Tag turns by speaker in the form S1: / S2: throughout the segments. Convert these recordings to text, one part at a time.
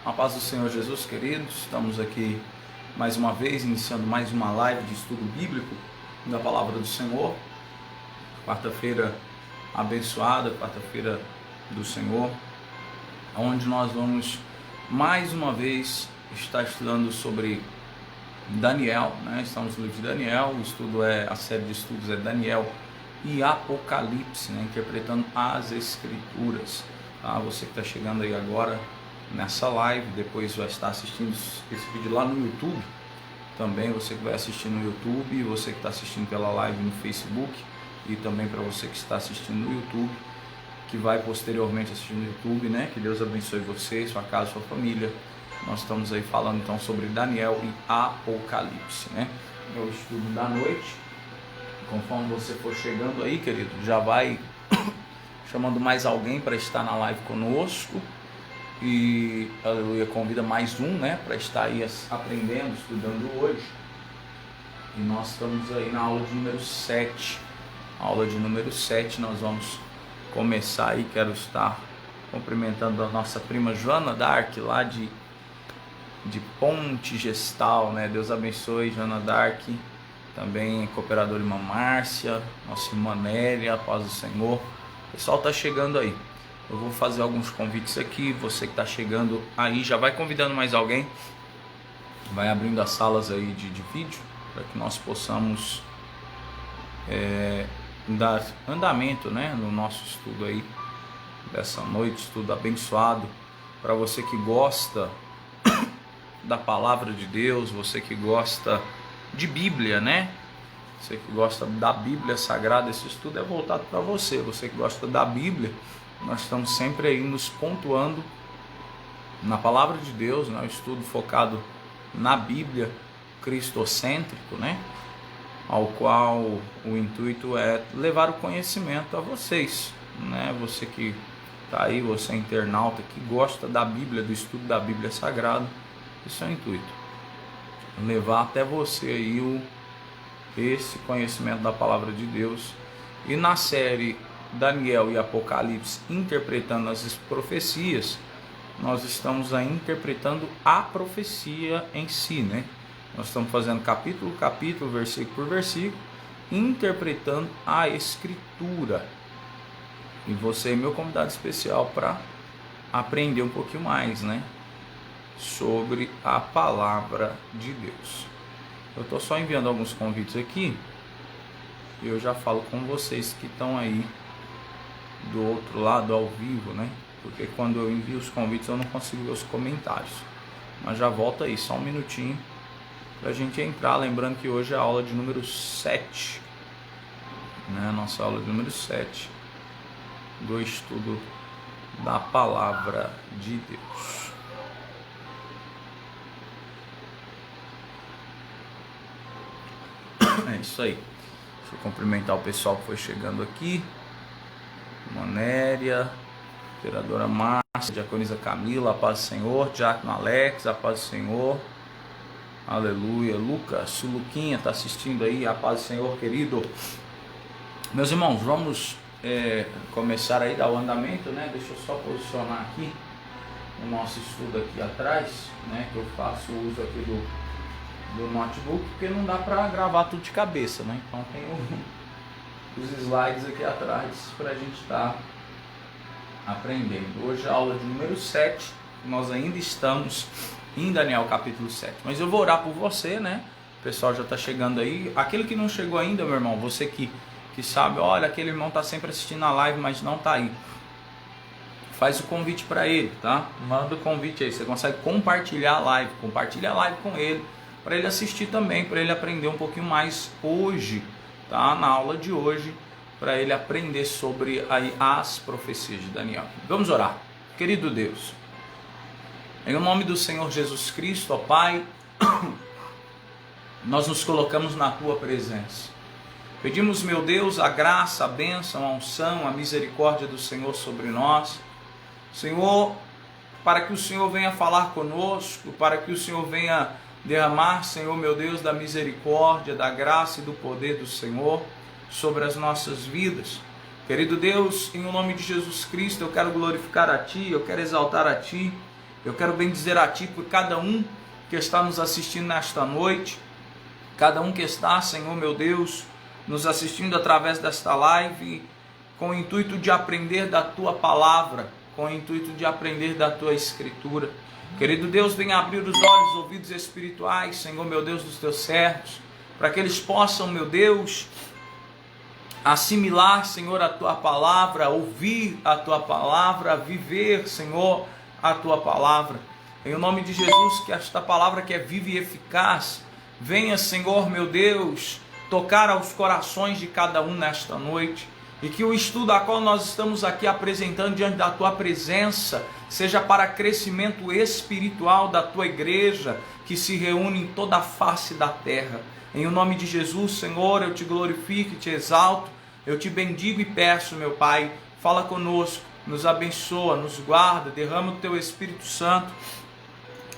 S1: A paz do Senhor Jesus, queridos. Estamos aqui mais uma vez, iniciando mais uma live de estudo bíblico da Palavra do Senhor. Quarta-feira abençoada, quarta-feira do Senhor, onde nós vamos mais uma vez estar estudando sobre Daniel, né? Estamos no livro de Daniel, a série de estudos é Daniel e Apocalipse, né? Interpretando as Escrituras. Tá? Você que está chegando aí agora nessa live, depois vai estar assistindo esse vídeo lá no YouTube, também você que vai assistir no YouTube, você que está assistindo pela live no Facebook, e também para você que está assistindo no YouTube, que vai posteriormente assistir no YouTube, né? Que Deus abençoe você, sua casa, sua família. Nós estamos aí falando então sobre Daniel e Apocalipse, né? É o estudo da noite. Conforme você for chegando aí, querido, já vai chamando mais alguém para estar na live conosco. E aleluia, convida mais um, né, para estar aí aprendendo, estudando hoje. E nós estamos aí na aula de número 7. Aula de número 7, nós vamos começar aí. Quero estar cumprimentando a nossa prima Joana Dark, lá de Ponte Gestal, né? Deus abençoe, Joana Dark. Também cooperadora irmã Márcia, nossa irmã Nélia, a paz do Senhor. O pessoal tá chegando aí. Eu vou fazer alguns convites aqui. Você que está chegando aí, já vai convidando mais alguém. Vai abrindo as salas aí de vídeo, para que nós possamos dar andamento, né, no nosso estudo aí dessa noite, estudo abençoado. Para você que gosta da palavra de Deus, você que gosta de Bíblia, né? Você que gosta da Bíblia Sagrada, esse estudo é voltado para você. Você que gosta da Bíblia, nós estamos sempre aí nos pontuando na palavra de Deus, né? O estudo focado na Bíblia, cristocêntrico, né? Ao qual o intuito é levar o conhecimento a vocês, né? Você que está aí, você é internauta, que gosta da Bíblia, do estudo da Bíblia Sagrada, esse é o intuito. Levar até você aí esse conhecimento da palavra de Deus. E na série Daniel e Apocalipse, interpretando as profecias, nós estamos aí interpretando a profecia em si, né? Nós estamos fazendo capítulo por capítulo, versículo por versículo, interpretando a Escritura. E você é meu convidado especial para aprender um pouquinho mais, né, sobre a palavra de Deus. Eu estou só enviando alguns convites aqui e eu já falo com vocês que estão aí do outro lado ao vivo, né? Porque quando eu envio os convites eu não consigo ver os comentários. Mas já volta aí, só um minutinho pra gente entrar. Lembrando que hoje é a aula de número 7, né? Nossa aula de número 7 do estudo da palavra de Deus. É isso aí. Deixa eu cumprimentar o pessoal que foi chegando aqui. Monéria, vereadora Márcia, diaconisa Camila, a paz do Senhor. Diácono Alex, a paz do Senhor. Aleluia. Lucas, o Luquinha está assistindo aí, a paz do Senhor, querido. Meus irmãos, vamos começar aí, dar o andamento, né? Deixa eu só posicionar aqui o nosso estudo aqui atrás, né? Que eu faço uso aqui do notebook, porque não dá para gravar tudo de cabeça, né? Então tem os slides aqui atrás para a gente estar aprendendo. Hoje a aula de número 7, nós ainda estamos em Daniel capítulo 7, mas eu vou orar por você, né? O pessoal já está chegando aí. Aquele que não chegou ainda, meu irmão, você que sabe, olha, aquele irmão está sempre assistindo a live, mas não está aí, faz o convite para ele, tá? Manda o convite aí, você consegue compartilhar a live, compartilha a live com ele, para ele assistir também, para ele aprender um pouquinho mais hoje, tá? Na aula de hoje, para ele aprender sobre aí as profecias de Daniel. Vamos orar. Querido Deus, em nome do Senhor Jesus Cristo, ó Pai, nós nos colocamos na Tua presença. Pedimos, meu Deus, a graça, a bênção, a unção, a misericórdia do Senhor sobre nós. Senhor, para que o Senhor venha falar conosco, para que o Senhor venha derramar, Senhor, meu Deus, da misericórdia, da graça e do poder do Senhor sobre as nossas vidas. Querido Deus, em nome de Jesus Cristo, eu quero glorificar a Ti, eu quero exaltar a Ti, Eu quero bem dizer a Ti por cada um que está nos assistindo nesta noite, cada um que está, Senhor meu Deus, nos assistindo através desta live, com o intuito de aprender da Tua palavra, com o intuito de aprender da Tua Escritura. Querido Deus, venha abrir os olhos, ouvidos espirituais, Senhor meu Deus, dos Teus servos, para que eles possam, meu Deus, assimilar, Senhor, a Tua palavra, ouvir a Tua palavra, viver, Senhor, a Tua palavra. Em nome de Jesus, que esta palavra que é viva e eficaz, venha, Senhor, meu Deus, tocar aos corações de cada um nesta noite. E que o estudo a qual nós estamos aqui apresentando diante da Tua presença seja para crescimento espiritual da Tua igreja, que se reúne em toda a face da terra. Em o nome de Jesus, Senhor, eu Te glorifico e Te exalto, eu Te bendigo e peço, meu Pai, fala conosco, nos abençoa, nos guarda, derrama o Teu Espírito Santo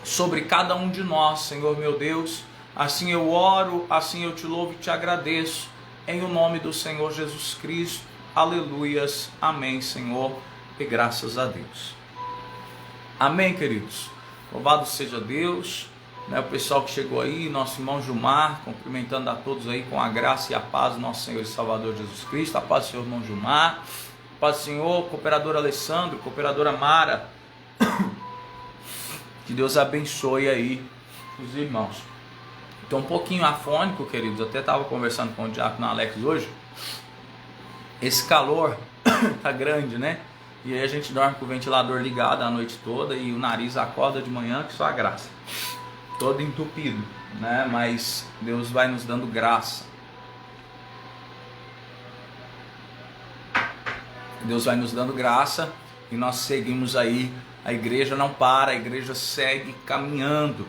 S1: sobre cada um de nós, Senhor meu Deus. Assim eu oro, assim eu Te louvo e Te agradeço, em o nome do Senhor Jesus Cristo. Aleluias, amém, Senhor, e graças a Deus. Amém, queridos. Louvado seja Deus, né? O pessoal que chegou aí, nosso irmão Gilmar, cumprimentando a todos aí com a graça e a paz do nosso Senhor e Salvador Jesus Cristo. A paz do Senhor, irmão Gilmar. A paz do Senhor, cooperador Alessandro, cooperadora Mara. Que Deus abençoe aí os irmãos. Estou um pouquinho afônico, queridos. Eu até estava conversando com o diácono Alex hoje. Esse calor tá grande, né? E aí a gente dorme com o ventilador ligado a noite toda e o nariz acorda de manhã, que só a graça. Todo entupido, né? Mas Deus vai nos dando graça. Deus vai nos dando graça e nós seguimos aí. A igreja não para, a igreja segue caminhando.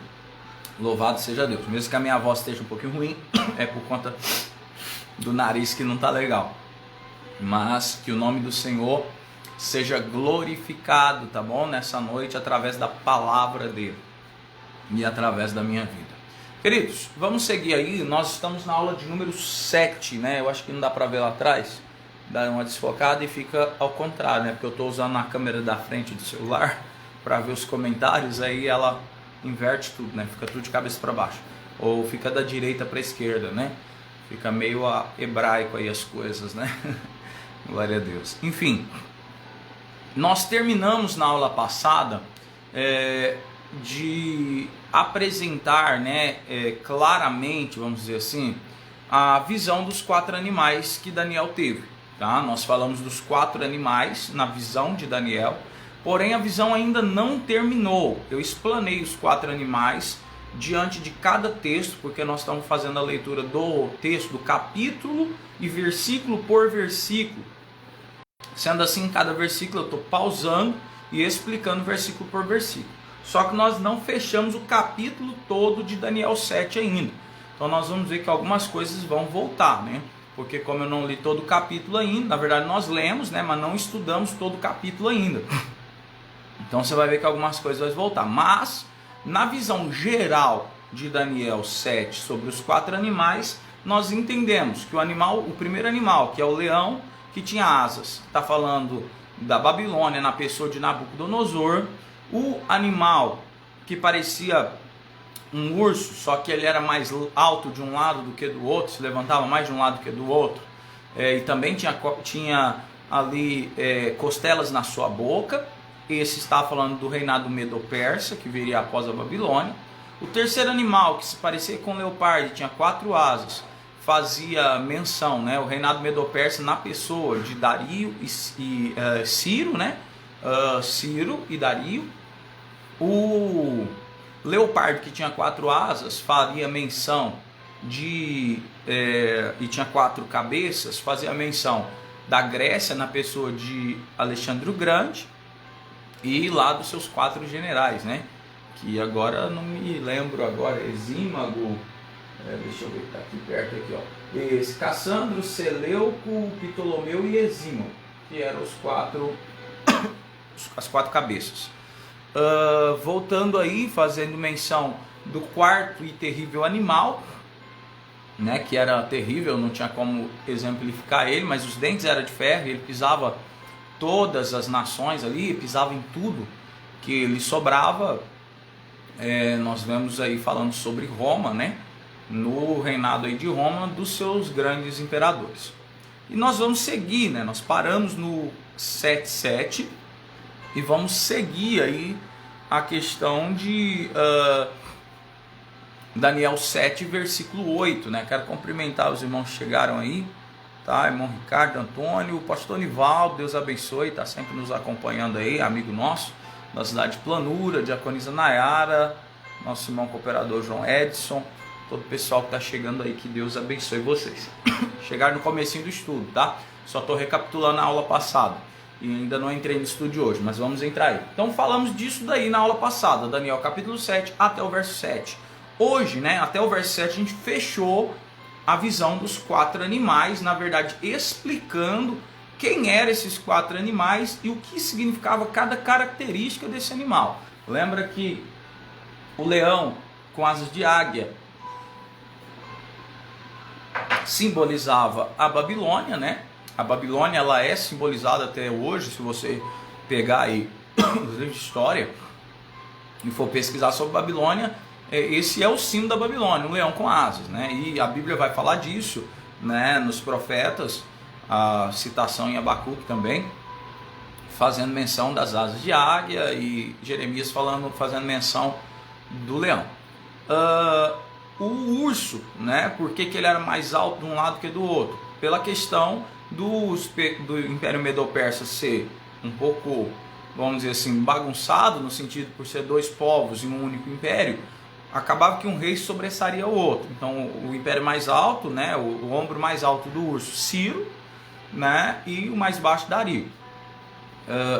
S1: Louvado seja Deus. Mesmo que a minha voz esteja um pouquinho ruim, é por conta do nariz que não tá legal. Mas que o nome do Senhor seja glorificado, tá bom? Nessa noite, através da palavra dele e através da minha vida. Queridos, vamos seguir aí. Nós estamos na aula de número 7, né? Eu acho que não dá para ver lá atrás. Dá uma desfocada e fica ao contrário, né? Porque eu estou usando a câmera da frente do celular para ver os comentários, aí ela inverte tudo, né? Fica tudo de cabeça para baixo. Ou fica da direita para a esquerda, né? Fica meio hebraico aí as coisas, né? Glória a Deus. Enfim, nós terminamos na aula passada de apresentar, né, claramente, vamos dizer assim, a visão dos 4 animais que Daniel teve. Tá? Nós falamos dos 4 animais na visão de Daniel, porém a visão ainda não terminou. Eu explanei os 4 animais diante de cada texto, porque nós estamos fazendo a leitura do texto, do capítulo e versículo por versículo. Sendo assim, em cada versículo eu estou pausando e explicando versículo por versículo. Só que nós não fechamos o capítulo todo de Daniel 7 ainda. Então nós vamos ver que algumas coisas vão voltar, né? Porque como eu não li todo o capítulo ainda, na verdade nós lemos, né? Mas não estudamos todo o capítulo ainda. Então você vai ver que algumas coisas vão voltar. Mas na visão geral de Daniel 7 sobre os 4 animais, nós entendemos que o primeiro animal, que é o leão, que tinha asas, está falando da Babilônia na pessoa de Nabucodonosor. O animal que parecia um urso, só que ele era mais alto de um lado do que do outro, se levantava mais de um lado do que do outro, e também tinha ali costelas na sua boca. Esse está falando do reinado medo-persa, que viria após a Babilônia. O terceiro animal, que se parecia com o leopardo, tinha 4 asas, fazia menção, né, o reinado medo-persa na pessoa de Dario e Ciro, né, Ciro e Dario. O leopardo, que tinha 4 asas, faria menção e tinha 4 cabeças, fazia menção da Grécia na pessoa de Alexandre o Grande e lá dos seus 4 generais, né, que agora não me lembro agora, Exímago, deixa eu ver, tá aqui perto aqui, ó. Esse Cassandro, Seleuco, Ptolomeu e Exímago, que eram as 4 cabeças. Voltando aí, fazendo menção do 4º e terrível animal, né, que era terrível, não tinha como exemplificar ele, mas os dentes eram de ferro, ele pisava todas as nações ali, pisava em tudo. que lhe sobrava, nós vemos aí falando sobre Roma, né? No reinado aí de Roma, dos seus grandes imperadores. E nós vamos seguir, né? Nós paramos no 7:7 e vamos seguir aí a questão de Daniel 7, versículo 8, né? Quero cumprimentar os irmãos que chegaram aí, tá? Irmão Ricardo, Antônio, o pastor Nivaldo, Deus abençoe, tá sempre nos acompanhando aí, amigo nosso, da cidade de Planura, diaconisa Nayara, nosso irmão cooperador João Edson, todo o pessoal que está chegando aí, que Deus abençoe vocês. Chegaram no comecinho do estudo, tá? Só estou recapitulando a aula passada e ainda não entrei no estudo de hoje, mas vamos entrar aí. Então falamos disso daí na aula passada, Daniel capítulo 7 até o verso 7. Hoje, né, até o verso 7 a gente fechou a visão dos 4 animais, na verdade explicando quem eram esses 4 animais e o que significava cada característica desse animal. Lembra que o leão com asas de águia simbolizava a Babilônia, né? A Babilônia, ela é simbolizada até hoje, se você pegar aí os livros de história e for pesquisar sobre Babilônia, esse é o símbolo da Babilônia, um leão com asas, né? E a Bíblia vai falar disso, né? Nos profetas, a citação em Abacuque também, fazendo menção das asas de águia, e Jeremias fazendo menção do leão. O urso, né? Por que ele era mais alto de um lado que do outro? Pela questão do Império Medo-Persa ser um pouco, vamos dizer assim, bagunçado, no sentido por ser 2 povos e um único império, acabava que um rei sobressaria o outro. Então o império mais alto, né? O ombro mais alto do urso, Ciro, né? E o mais baixo, Dario.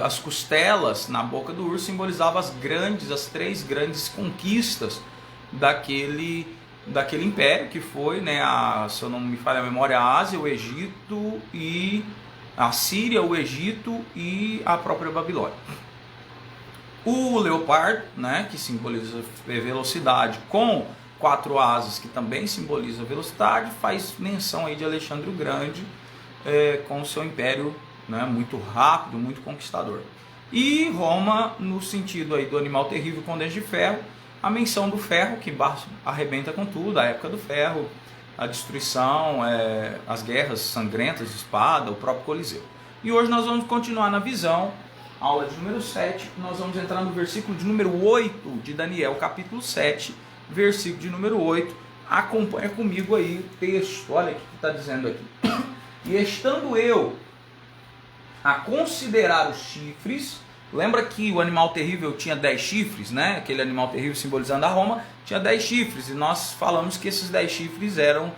S1: As costelas na boca do urso simbolizavam as 3 grandes conquistas daquele império, que foi, né, se eu não me falha a memória, a Ásia, o Egito, e a Síria, o Egito e a própria Babilônia. O leopardo, né, que simboliza velocidade, com 4 asas, que também simboliza velocidade, faz menção aí de Alexandre o Grande, com o seu império, né, muito rápido, muito conquistador. E Roma, no sentido aí do animal terrível com dentes de ferro, a menção do ferro, que arrebenta com tudo, a época do ferro, a destruição, as guerras sangrentas de espada, o próprio Coliseu. E hoje nós vamos continuar na visão, aula de número 7, nós vamos entrar no versículo de número 8 de Daniel, capítulo 7, versículo de número 8. Acompanha comigo aí o texto, olha o que está dizendo aqui. E estando eu a considerar os chifres, lembra que o animal terrível tinha 10 chifres, né? Aquele animal terrível simbolizando a Roma, tinha 10 chifres, e nós falamos que esses 10 chifres eram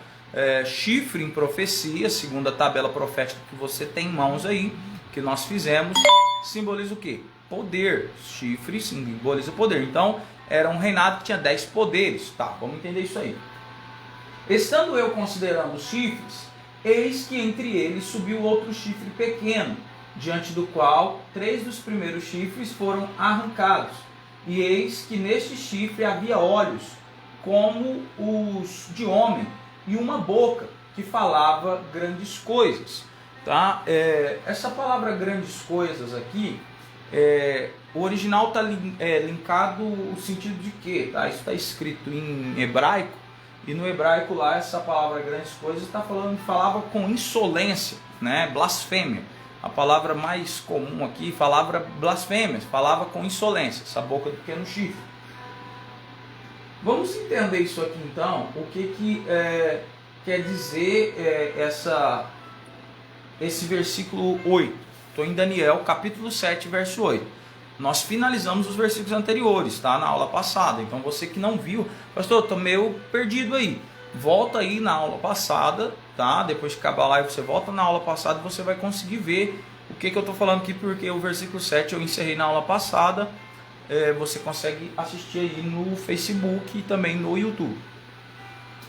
S1: chifre em profecia, segundo a tabela profética que você tem em mãos aí, que nós fizemos, simboliza o quê? Poder. Chifre simboliza poder. Então, era um reinado que tinha 10 poderes. Tá, vamos entender isso aí. Estando eu considerando os chifres, eis que entre eles subiu outro chifre pequeno, diante do qual 3 dos primeiros chifres foram arrancados. E eis que neste chifre havia olhos, como os de homem, e uma boca que falava grandes coisas. Tá? Essa palavra grandes coisas aqui, o original está linkado o sentido de quê? Tá? Isso está escrito em hebraico, e no hebraico lá essa palavra grandes coisas falava com insolência, né? Blasfêmia. A palavra mais comum aqui, palavra blasfêmia, falava com insolência, essa boca do pequeno chifre. Vamos entender isso aqui então, o que quer dizer esse versículo 8. Estou em Daniel, capítulo 7, verso 8. Nós finalizamos os versículos anteriores, tá? Na aula passada. Então você que não viu, pastor, estou meio perdido aí. Volta aí na aula passada, tá? Depois que acabar a live, você volta na aula passada e você vai conseguir ver o que eu estou falando aqui, porque o versículo 7 eu encerrei na aula passada. Você consegue assistir aí no Facebook e também no YouTube.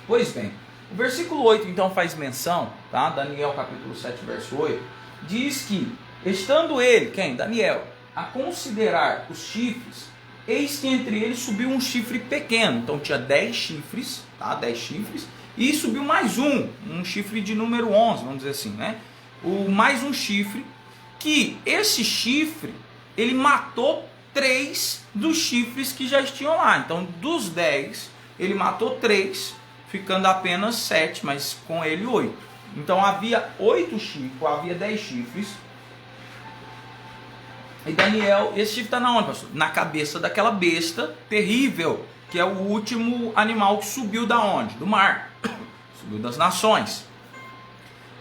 S1: Pois bem, o versículo 8 então faz menção, tá? Daniel capítulo 7, verso 8, diz que, estando ele, quem? Daniel, a considerar os chifres, eis que entre eles subiu um chifre pequeno. Então tinha 10 chifres, tá? 10 chifres, e subiu mais um chifre de número 11, vamos dizer assim, né? Mais um chifre, que esse chifre, ele matou 3 dos chifres que já tinham lá. Então, dos 10, ele matou 3, ficando apenas 7, mas com ele 8. Então, havia 8 chifres, havia 10 chifres. E Daniel, esse chifre está na onde, pastor? Na cabeça daquela besta terrível, que é o último animal que subiu da onde? Do mar. Subiu das nações.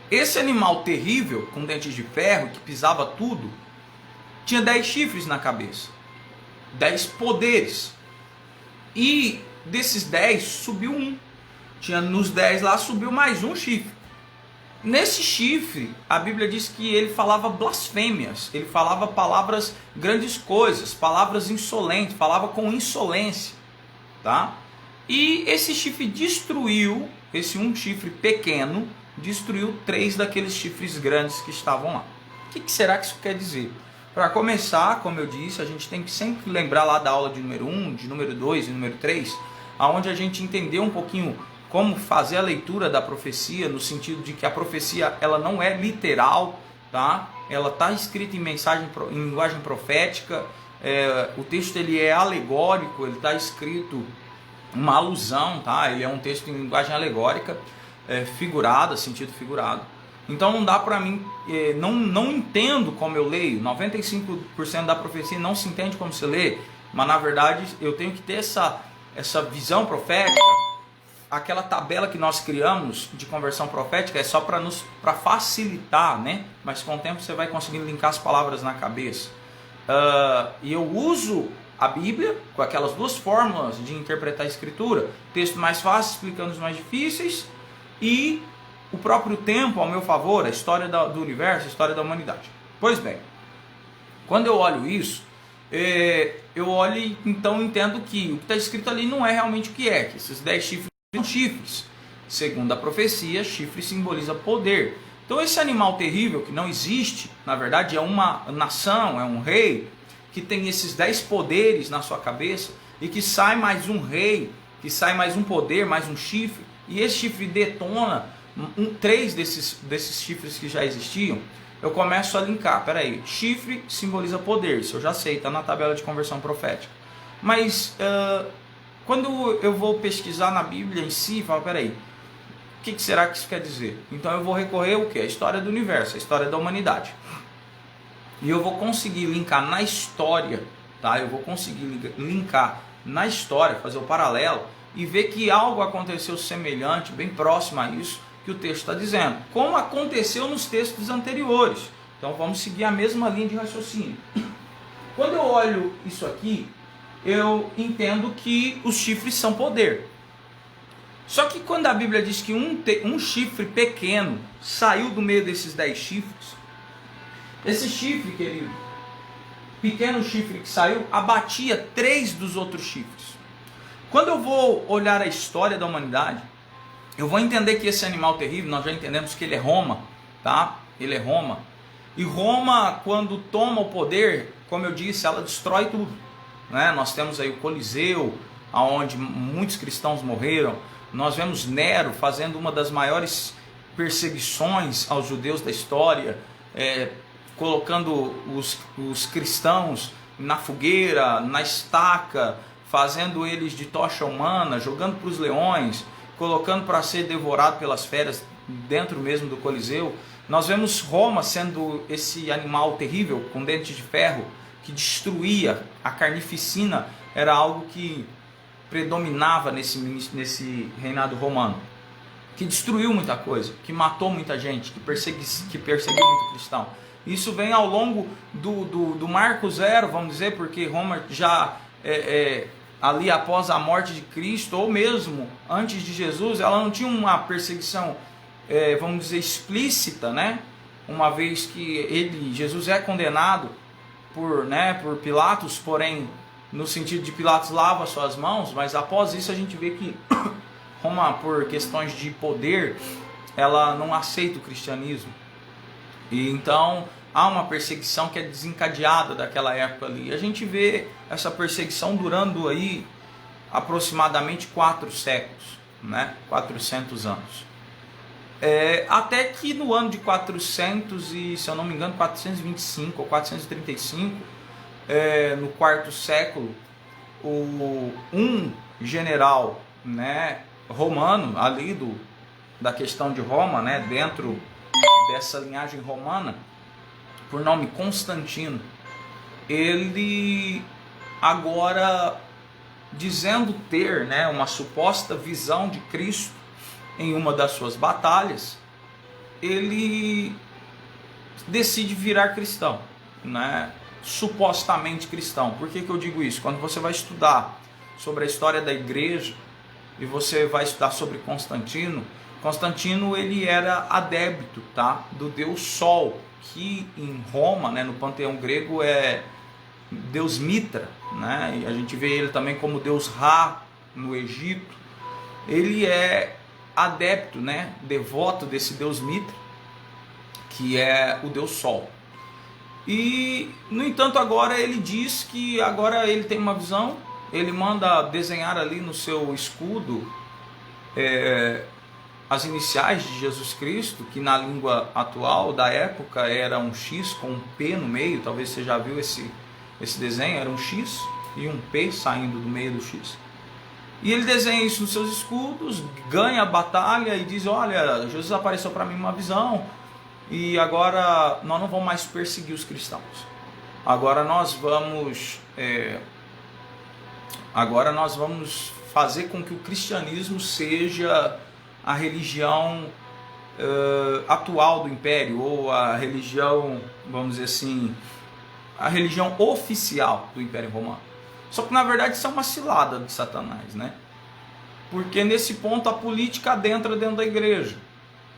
S1: Esse animal terrível, com dentes de ferro, que pisava tudo, tinha 10 chifres na cabeça. 10 poderes. E desses 10, subiu um. Tinha nos 10 lá, subiu mais um chifre. Nesse chifre, a Bíblia diz que ele falava blasfêmias. Ele falava palavras, grandes coisas, palavras insolentes, falava com insolência. Tá? E esse chifre destruiu, esse um chifre pequeno, destruiu 3 daqueles chifres grandes que estavam lá. O que será que isso quer dizer? Para começar, como eu disse, a gente tem que sempre lembrar lá da aula de número 1, de número 2 e número 3, onde a gente entendeu um pouquinho como fazer a leitura da profecia, no sentido de que a profecia ela não é literal, tá? Ela está escrita em linguagem profética, o texto ele é alegórico, ele está escrito uma alusão, tá? Ele é um texto em linguagem alegórica, figurada, sentido figurado. Então não dá para mim, não entendo como eu leio, 95% da profecia não se entende como se lê, mas na verdade eu tenho que ter essa visão profética. Aquela tabela que nós criamos de conversão profética é só para facilitar, né? Mas com o tempo você vai conseguindo linkar as palavras na cabeça. E eu uso a Bíblia com aquelas 2 fórmulas de interpretar a Escritura, texto mais fácil explicando os mais difíceis, e o próprio tempo ao meu favor, a história do universo, a história da humanidade. Pois bem, quando eu olho isso, eu olho e então entendo que o que está escrito ali não é realmente o que é, que esses 10 chifres são chifres. Segundo a profecia, chifre simboliza poder. Então esse animal terrível que não existe, na verdade é uma nação, é um rei, que tem esses 10 poderes na sua cabeça, e que sai mais um rei, que sai mais um poder, mais um chifre, e esse chifre detona 3 desses chifres que já existiam. Eu começo a linkar, peraí, chifre simboliza poder, isso eu já sei, está na tabela de conversão profética. Mas quando eu vou pesquisar na Bíblia em si, falo, peraí, o que será que isso quer dizer? Então eu vou recorrer ao quê? A história do universo, a história da humanidade. E eu vou conseguir linkar na história, tá? Eu vou conseguir linkar na história, fazer o paralelo e ver que algo aconteceu semelhante, bem próximo a isso que o texto está dizendo, como aconteceu nos textos anteriores. Então vamos seguir a mesma linha de raciocínio. Quando eu olho isso aqui, eu entendo que os chifres são poder. Só que quando a Bíblia diz que um chifre pequeno saiu do meio desses 10 chifres, esse chifre, querido, pequeno chifre que saiu, abatia 3 dos outros chifres. Quando eu vou olhar a história da humanidade, eu vou entender que esse animal terrível, nós já entendemos que ele é Roma, tá? Ele é Roma. E Roma, quando toma o poder, como eu disse, ela destrói tudo, né? Nós temos aí o Coliseu, onde muitos cristãos morreram. Nós vemos Nero fazendo uma das maiores perseguições aos judeus da história, colocando os cristãos na fogueira, na estaca, fazendo eles de tocha humana, jogando para os leões, colocando para ser devorado pelas feras dentro mesmo do Coliseu. Nós vemos Roma sendo esse animal terrível, com dentes de ferro, que destruía. A carnificina era algo que predominava nesse reinado romano, que destruiu muita coisa, que matou muita gente, que perseguiu muito cristão. Isso vem ao longo do Marco Zero, vamos dizer, porque Roma já ali após a morte de Cristo, ou mesmo antes de Jesus, ela não tinha uma perseguição, vamos dizer, explícita, né? Uma vez que Jesus é condenado por Pilatos, porém no sentido de Pilatos lava suas mãos, mas após isso a gente vê que Roma, por questões de poder, ela não aceita o cristianismo. E então há uma perseguição que é desencadeada daquela época ali. A gente vê essa perseguição durando aí aproximadamente 4 séculos, né? 400 anos. Até que no ano de 400 e, se eu não me engano, 425 ou 435, no quarto século, um general, né, romano, ali da questão de Roma, né, dentro dessa linhagem romana, por nome Constantino, ele agora, dizendo ter, né, uma suposta visão de Cristo em uma das suas batalhas, ele decide virar cristão, né, supostamente cristão. Por que eu digo isso? Quando você vai estudar sobre a história da igreja e você vai estudar sobre Constantino, ele era adepto, tá, do deus Sol, que em Roma, né, no panteão grego, é deus Mitra, né? E a gente vê ele também como deus Ra no Egito. Ele é adepto, né, devoto desse deus Mitra, que é o deus Sol. E, no entanto, agora ele diz que agora ele tem uma visão, ele manda desenhar ali no seu escudo as iniciais de Jesus Cristo, que na língua atual da época era um X com um P no meio. Talvez você já viu esse desenho, era um X e um P saindo do meio do X. E ele desenha isso nos seus escudos, ganha a batalha e diz: olha, Jesus apareceu para mim uma visão, e agora nós não vamos mais perseguir os cristãos. Agora nós vamos fazer com que o cristianismo seja a religião atual do império, ou a religião, vamos dizer assim, a religião oficial do Império Romano. Só que na verdade isso é uma cilada de Satanás, né? Porque nesse ponto a política adentra dentro da igreja.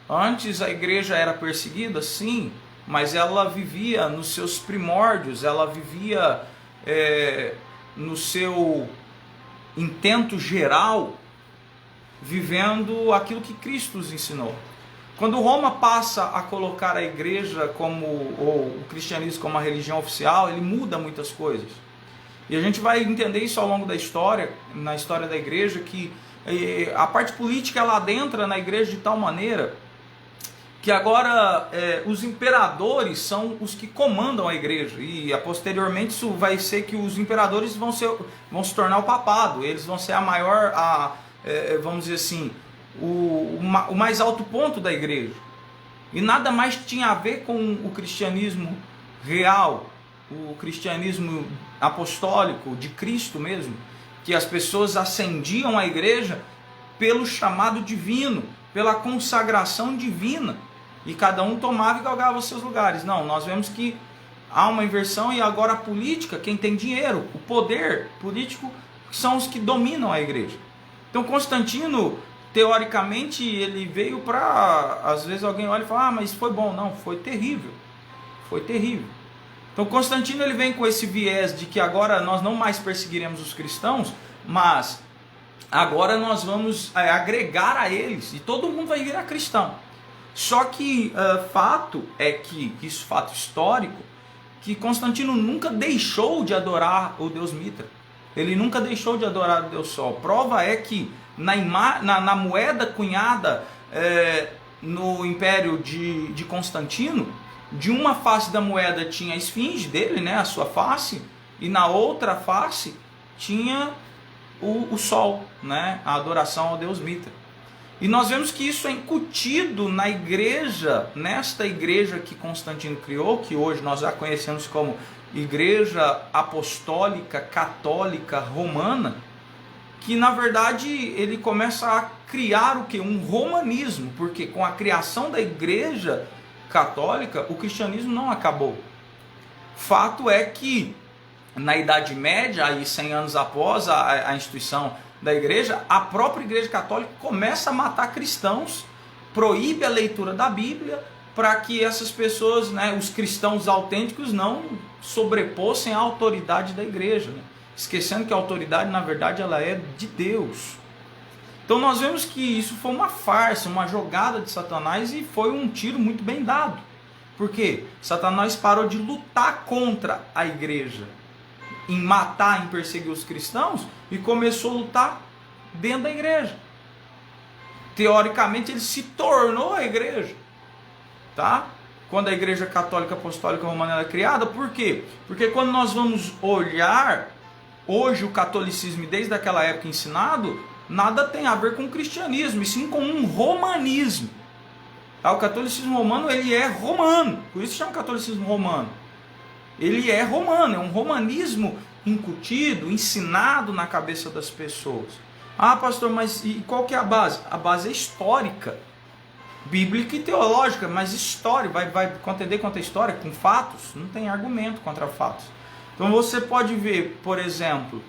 S1: Antes a igreja era perseguida, sim, mas ela vivia nos seus primórdios, ela vivia no seu intento geral, vivendo aquilo que Cristo nos ensinou. Quando Roma passa a colocar a igreja ou o cristianismo como a religião oficial, ele muda muitas coisas. E a gente vai entender isso ao longo da história, na história da igreja, que a parte política ela adentra na igreja de tal maneira que agora os imperadores são os que comandam a igreja, e posteriormente isso vai ser que os imperadores vão se tornar o papado, eles vão ser a maior, vamos dizer assim, o mais alto ponto da igreja. E nada mais tinha a ver com o cristianismo real, o cristianismo apostólico de Cristo mesmo, que as pessoas ascendiam à igreja pelo chamado divino, pela consagração divina, e cada um tomava e galgava os seus lugares. Não, nós vemos que há uma inversão, e agora a política, quem tem dinheiro, o poder político, são os que dominam a igreja. Então Constantino, teoricamente, ele veio para, às vezes alguém olha e fala: mas foi bom. Não, foi terrível. Foi terrível. Então Constantino ele vem com esse viés de que agora nós não mais perseguiremos os cristãos, mas agora nós vamos agregar a eles, e todo mundo vai virar cristão. Só que fato histórico, que Constantino nunca deixou de adorar o deus Mitra. Ele nunca deixou de adorar o deus Sol. Prova é que na moeda cunhada no império de Constantino, de uma face da moeda tinha a esfinge dele, né, a sua face, e na outra face tinha o Sol, né, a adoração ao deus Mitra. E nós vemos que isso é incutido na igreja, nesta igreja que Constantino criou, que hoje nós já conhecemos como Igreja Apostólica Católica Romana, que na verdade ele começa a criar o que? Um romanismo, porque com a criação da igreja católica, o cristianismo não acabou. Fato é que na Idade Média, aí 100 anos após a instituição da igreja, a própria igreja católica começa a matar cristãos, proíbe a leitura da Bíblia, para que essas pessoas, né, os cristãos autênticos, não sobrepossem a autoridade da igreja, né? Esquecendo que a autoridade, na verdade, ela é de Deus. Então nós vemos que isso foi uma farsa, uma jogada de Satanás, e foi um tiro muito bem dado. Por quê? Satanás parou de lutar contra a igreja, em matar, em perseguir os cristãos, e começou a lutar dentro da igreja. Teoricamente ele se tornou a igreja, tá? quando a Igreja Católica Apostólica Romana ela é criada. Por quê? Porque quando nós vamos olhar hoje o catolicismo, desde aquela época ensinado, nada tem a ver com o cristianismo, e sim com um romanismo. O catolicismo romano, ele é romano, por isso chama catolicismo romano. Ele é romano, é um romanismo incutido, ensinado na cabeça das pessoas. Ah, pastor, mas e qual que é a base? A base é histórica, bíblica e teológica, mas história, vai contender contra a história, com fatos, não tem argumento contra fatos. Então você pode ver, por exemplo,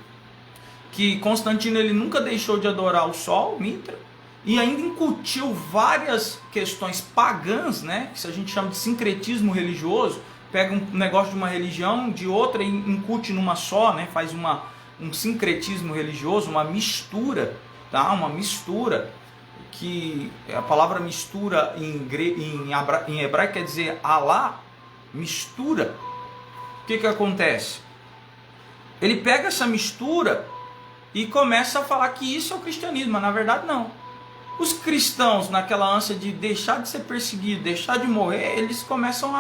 S1: que Constantino ele nunca deixou de adorar o sol, Mitra, e ainda incutiu várias questões pagãs, né, que a gente chama de sincretismo religioso, pega um negócio de uma religião, de outra, e incute numa só, né, faz um sincretismo religioso, uma mistura, tá? Uma mistura, que a palavra mistura em hebraico quer dizer Alá, mistura. O que acontece? Ele pega essa mistura e começa a falar que isso é o cristianismo, mas na verdade não. Os cristãos, naquela ânsia de deixar de ser perseguido, deixar de morrer, eles começam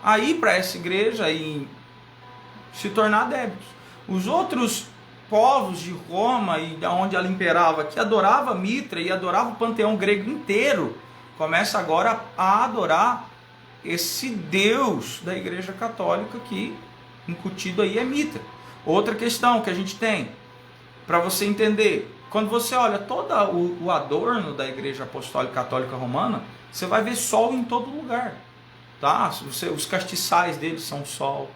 S1: a ir para essa igreja e se tornar adeptos. Os outros povos de Roma, e onde ela imperava, que adorava Mitra e adorava o panteão grego inteiro, começa agora a adorar esse Deus da Igreja Católica que incutido aí é Mitra. Outra questão que a gente tem, para você entender, quando você olha todo o adorno da Igreja Apostólica Católica Romana, você vai ver sol em todo lugar, tá? Os castiçais deles são sol.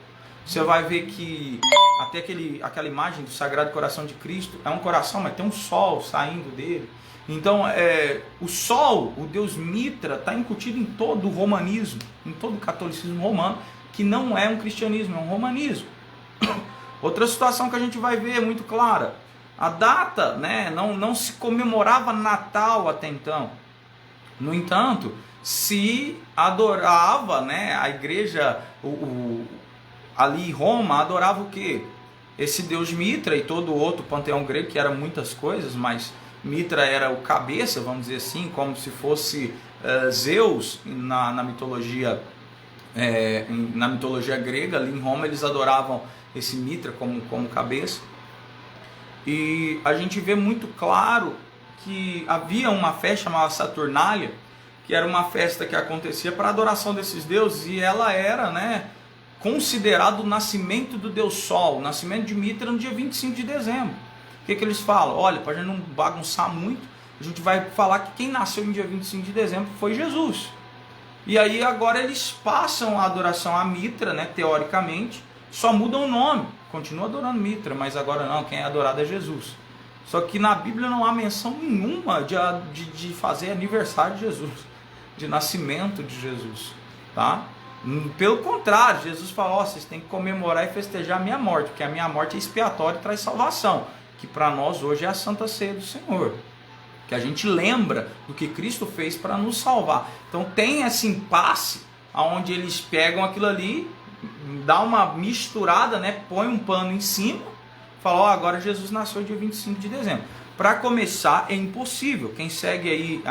S1: Você vai ver que até aquela imagem do Sagrado Coração de Cristo é um coração, mas tem um sol saindo dele. Então, o sol, o Deus Mitra, está incutido em todo o romanismo, em todo o catolicismo romano, que não é um cristianismo, é um romanismo. Outra situação que a gente vai ver muito clara, a data, né, não se comemorava Natal até então. No entanto, se adorava, né, a igreja, ali em Roma, adorava o quê? Esse Deus Mitra e todo o outro panteão grego, que era muitas coisas, mas Mitra era o cabeça, vamos dizer assim, como se fosse Zeus na mitologia grega. Ali em Roma eles adoravam esse Mitra como cabeça. E a gente vê muito claro que havia uma festa chamada Saturnália, que era uma festa que acontecia para a adoração desses deuses, e ela era, né, considerado o nascimento do Deus Sol, o nascimento de Mitra no dia 25 de dezembro. O que eles falam? Olha, para a gente não bagunçar muito, a gente vai falar que quem nasceu no dia 25 de dezembro foi Jesus. E aí agora eles passam a adoração a Mitra, né, teoricamente, só mudam o nome, continua adorando Mitra, mas agora não, quem é adorado é Jesus. Só que na Bíblia não há menção nenhuma de fazer aniversário de Jesus, de nascimento de Jesus, tá? Pelo contrário, Jesus falou, vocês têm que comemorar e festejar a minha morte, porque a minha morte é expiatória e traz salvação, que para nós hoje é a Santa Ceia do Senhor, que a gente lembra do que Cristo fez para nos salvar. Então tem esse impasse, onde eles pegam aquilo ali, dá uma misturada, né, põe um pano em cima, fala, agora Jesus nasceu dia 25 de dezembro. Para começar, é impossível. Quem segue aí,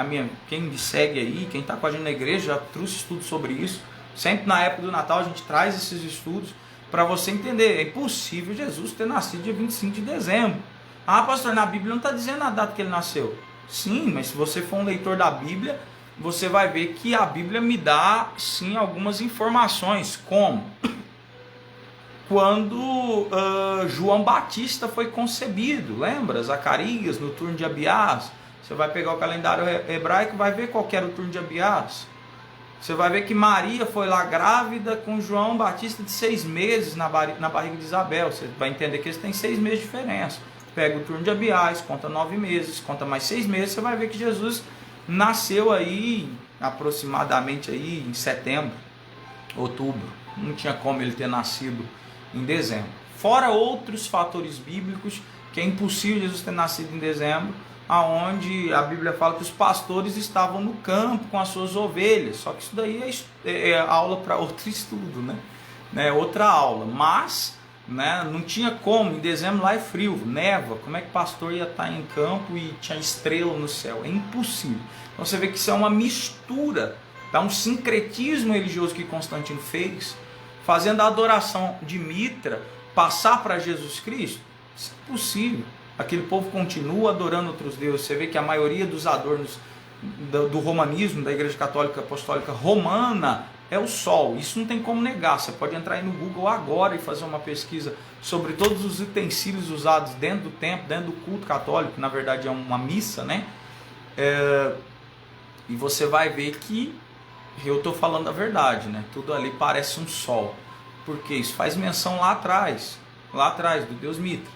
S1: quem me segue aí, quem está com a gente na igreja, já trouxe estudos sobre isso. Sempre na época do Natal a gente traz esses estudos para você entender. É impossível Jesus ter nascido dia 25 de dezembro. Ah, pastor, na Bíblia não está dizendo a data que ele nasceu. Sim, mas se você for um leitor da Bíblia, você vai ver que a Bíblia me dá, sim, algumas informações, como quando João Batista foi concebido, lembra? Zacarias, no turno de Abiás. Você vai pegar o calendário hebraico e vai ver qual era o turno de Abiás. Você vai ver que Maria foi lá grávida com João Batista de 6 meses na barriga de Isabel. Você vai entender que eles têm 6 meses de diferença. Pega o turno de Abiás, conta 9 meses, conta mais 6 meses, você vai ver que Jesus nasceu aí aproximadamente aí em setembro, outubro. Não tinha como ele ter nascido em dezembro. Fora outros fatores bíblicos, que é impossível Jesus ter nascido em dezembro, aonde a Bíblia fala que os pastores estavam no campo com as suas ovelhas. Só que isso daí é aula para outro estudo, né? Outra aula. Mas, né, não tinha como, em dezembro lá é frio, neva, como é que o pastor ia estar em campo e tinha estrela no céu? É impossível. Então você vê que isso é uma mistura tá? Um sincretismo religioso que Constantino fez, fazendo a adoração de Mitra passar para Jesus Cristo. Isso é possível. Aquele povo continua adorando outros deuses. Você vê que a maioria dos adornos do romanismo, da Igreja Católica Apostólica Romana, é o sol. Isso não tem como negar. Você pode entrar aí no Google agora e fazer uma pesquisa sobre todos os utensílios usados dentro do templo, dentro do culto católico, que na verdade é uma missa, né? E você vai ver que eu estou falando a verdade, né? Tudo ali parece um sol. Porque isso faz menção lá atrás do Deus Mitra,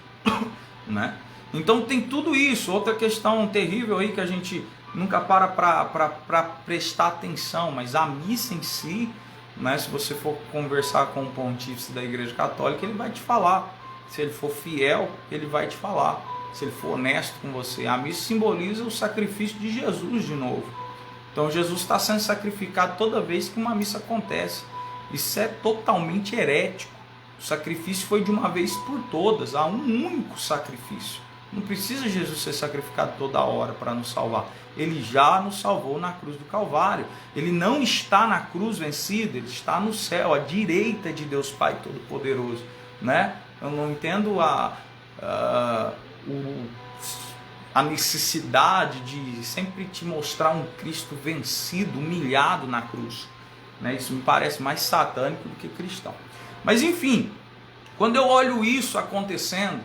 S1: né? Então tem tudo isso. Outra questão terrível aí que a gente nunca para prestar atenção, mas a missa em si, né, se você for conversar com o pontífice da Igreja Católica, ele vai te falar. Se ele for fiel, ele vai te falar. Se ele for honesto com você, a missa simboliza o sacrifício de Jesus de novo. Então Jesus está sendo sacrificado toda vez que uma missa acontece. Isso é totalmente herético. O sacrifício foi de uma vez por todas, há um único sacrifício. Não precisa Jesus ser sacrificado toda hora para nos salvar. Ele já nos salvou na cruz do Calvário. Ele não está na cruz vencido, ele está no céu, à direita de Deus Pai Todo-Poderoso, né? Eu não entendo a necessidade de sempre te mostrar um Cristo vencido, humilhado na cruz, né? Isso me parece mais satânico do que cristão. Mas enfim, quando eu olho isso acontecendo,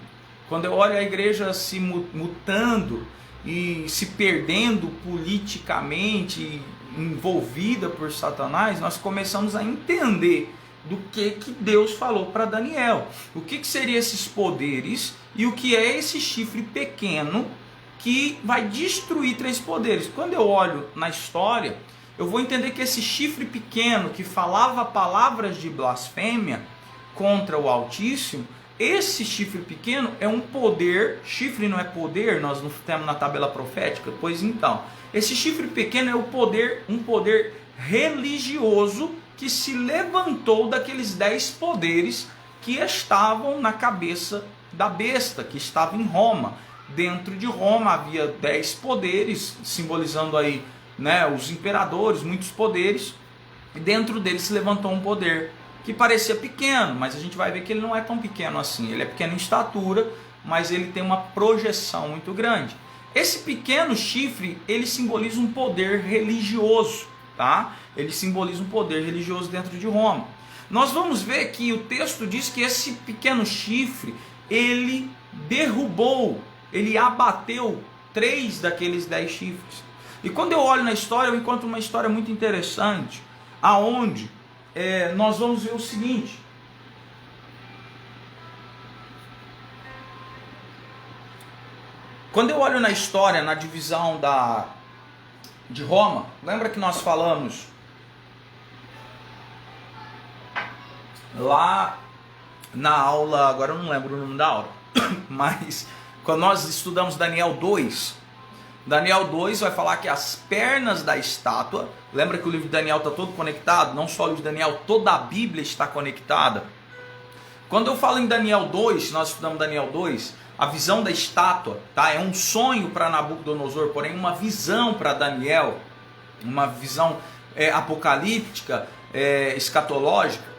S1: quando eu olho a igreja se mutando e se perdendo politicamente, envolvida por Satanás, nós começamos a entender do que Deus falou para Daniel. O que seriam esses poderes e o que é esse chifre pequeno que vai destruir 3 poderes. Quando eu olho na história, eu vou entender que esse chifre pequeno que falava palavras de blasfêmia contra o Altíssimo, esse chifre pequeno é um poder. Chifre não é poder, nós não temos na tabela profética? Pois então, esse chifre pequeno é um poder religioso que se levantou daqueles 10 poderes que estavam na cabeça da besta, que estava em Roma. Dentro de Roma havia 10 poderes, simbolizando aí, né, os imperadores, muitos poderes, e dentro deles se levantou um poder que parecia pequeno, mas a gente vai ver que ele não é tão pequeno assim. Ele é pequeno em estatura, mas ele tem uma projeção muito grande. Esse pequeno chifre, ele simboliza um poder religioso, tá? Ele simboliza um poder religioso dentro de Roma. Nós vamos ver que o texto diz que esse pequeno chifre, ele derrubou, ele abateu 3 daqueles 10 chifres. E quando eu olho na história, eu encontro uma história muito interessante, aonde nós vamos ver o seguinte: quando eu olho na história, na divisão de Roma, lembra que nós falamos lá na aula, agora eu não lembro o nome da aula, mas quando nós estudamos Daniel 2, Daniel 2 vai falar que as pernas da estátua, lembra que o livro de Daniel está todo conectado? Não só o livro de Daniel, toda a Bíblia está conectada. Quando eu falo em Daniel 2, nós estudamos Daniel 2, a visão da estátua, tá? É um sonho para Nabucodonosor, porém uma visão para Daniel, uma visão apocalíptica, escatológica.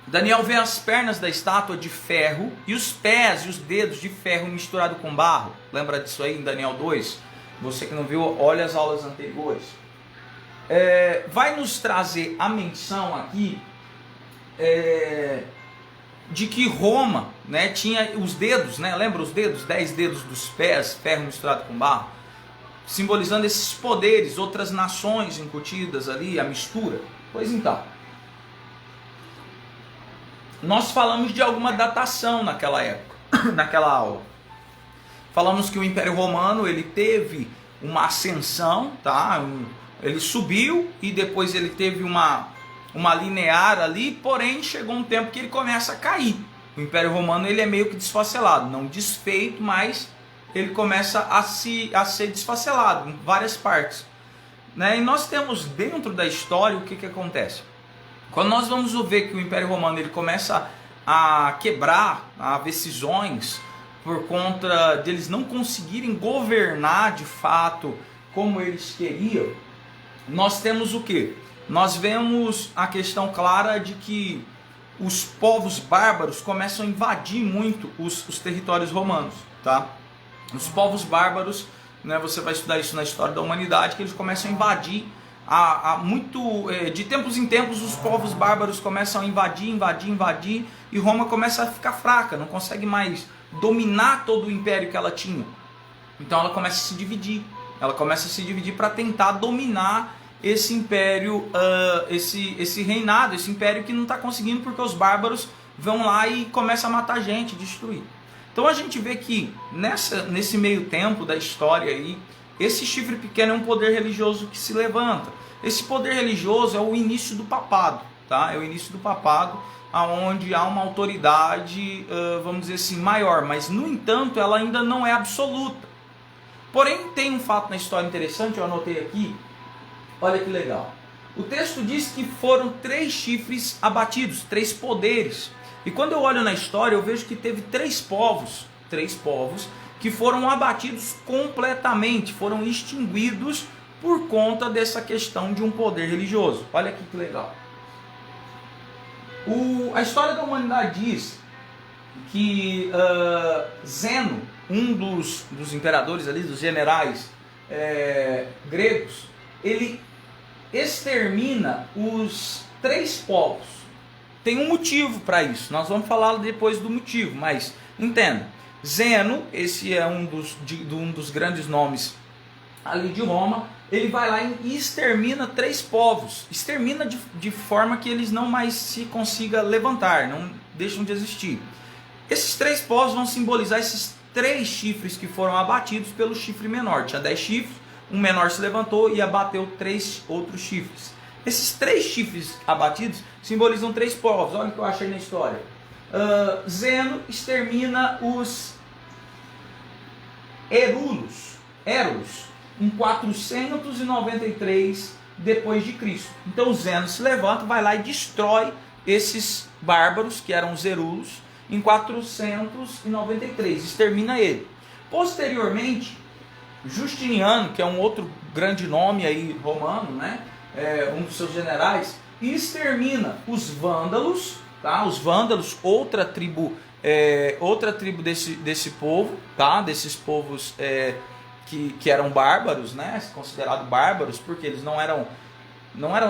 S1: Daniel vê as pernas da estátua de ferro e os pés e os dedos de ferro misturado com barro. Lembra disso aí em Daniel 2? Você que não viu, olha as aulas anteriores. Vai nos trazer a menção aqui de que Roma, né, tinha os dedos, né, lembra os dedos? 10 dedos dos pés, ferro misturado com barro, simbolizando esses poderes, outras nações incutidas ali, a mistura. Pois então, nós falamos de alguma datação naquela época, naquela aula. Falamos que o Império Romano, ele teve uma ascensão, tá? Ele subiu e depois ele teve uma linear ali, porém chegou um tempo que ele começa a cair. O Império Romano, ele é meio que desfacelado, não desfeito, mas ele começa a ser desfacelado em várias partes, né? E nós temos dentro da história o que acontece. Quando nós vamos ver que o Império Romano ele começa a quebrar, a haver cisões, por conta deles não conseguirem governar de fato como eles queriam, nós temos o quê? Nós vemos a questão clara de que os povos bárbaros começam a invadir muito os territórios romanos, tá? Os povos bárbaros, né, você vai estudar isso na história da humanidade, que eles começam a invadir, de tempos em tempos os povos bárbaros começam a invadir, e Roma começa a ficar fraca, não consegue mais dominar todo o império que ela tinha. Então ela começa a se dividir, para tentar dominar esse império, esse reinado, esse império que não está conseguindo, porque os bárbaros vão lá e começam a matar gente, destruir. Então a gente vê que nesse meio tempo da história aí, esse chifre pequeno é um poder religioso que se levanta. Esse poder religioso é o início do papado, tá? É o início do papado, onde há uma autoridade, vamos dizer assim, maior, mas no entanto ela ainda não é absoluta. Porém tem um fato na história interessante, eu anotei aqui, olha que legal. O texto diz que foram 3 chifres abatidos, 3 poderes. E quando eu olho na história, eu vejo que teve 3 povos que foram abatidos completamente, foram extinguidos por conta dessa questão de um poder religioso. Olha aqui que legal. A história da humanidade diz que Zeno, um dos imperadores ali, dos generais gregos, ele extermina os 3 povos. Tem um motivo para isso, nós vamos falar depois do motivo, mas entenda, Zeno, esse é um dos grandes nomes ali de Roma, ele vai lá e extermina 3 povos, extermina de forma que eles não mais se consigam levantar, não deixam de existir. Esses 3 povos vão simbolizar esses 3 chifres que foram abatidos pelo chifre menor. Tinha 10 chifres, um menor se levantou e abateu 3 outros chifres. Esses 3 chifres abatidos simbolizam 3 povos. Olha o que eu achei na história. Zeno extermina os Érulos em 493 depois de Cristo. Então Zeno se levanta, vai lá e destrói esses bárbaros, que eram os Érulos, em 493, extermina ele. Posteriormente, Justiniano, que é um outro grande nome aí romano, né? Um dos seus generais, extermina os vândalos, tá? Os vândalos, outra tribo desse povo, tá? Desses povos que eram bárbaros, né? Considerados bárbaros, porque eles não eram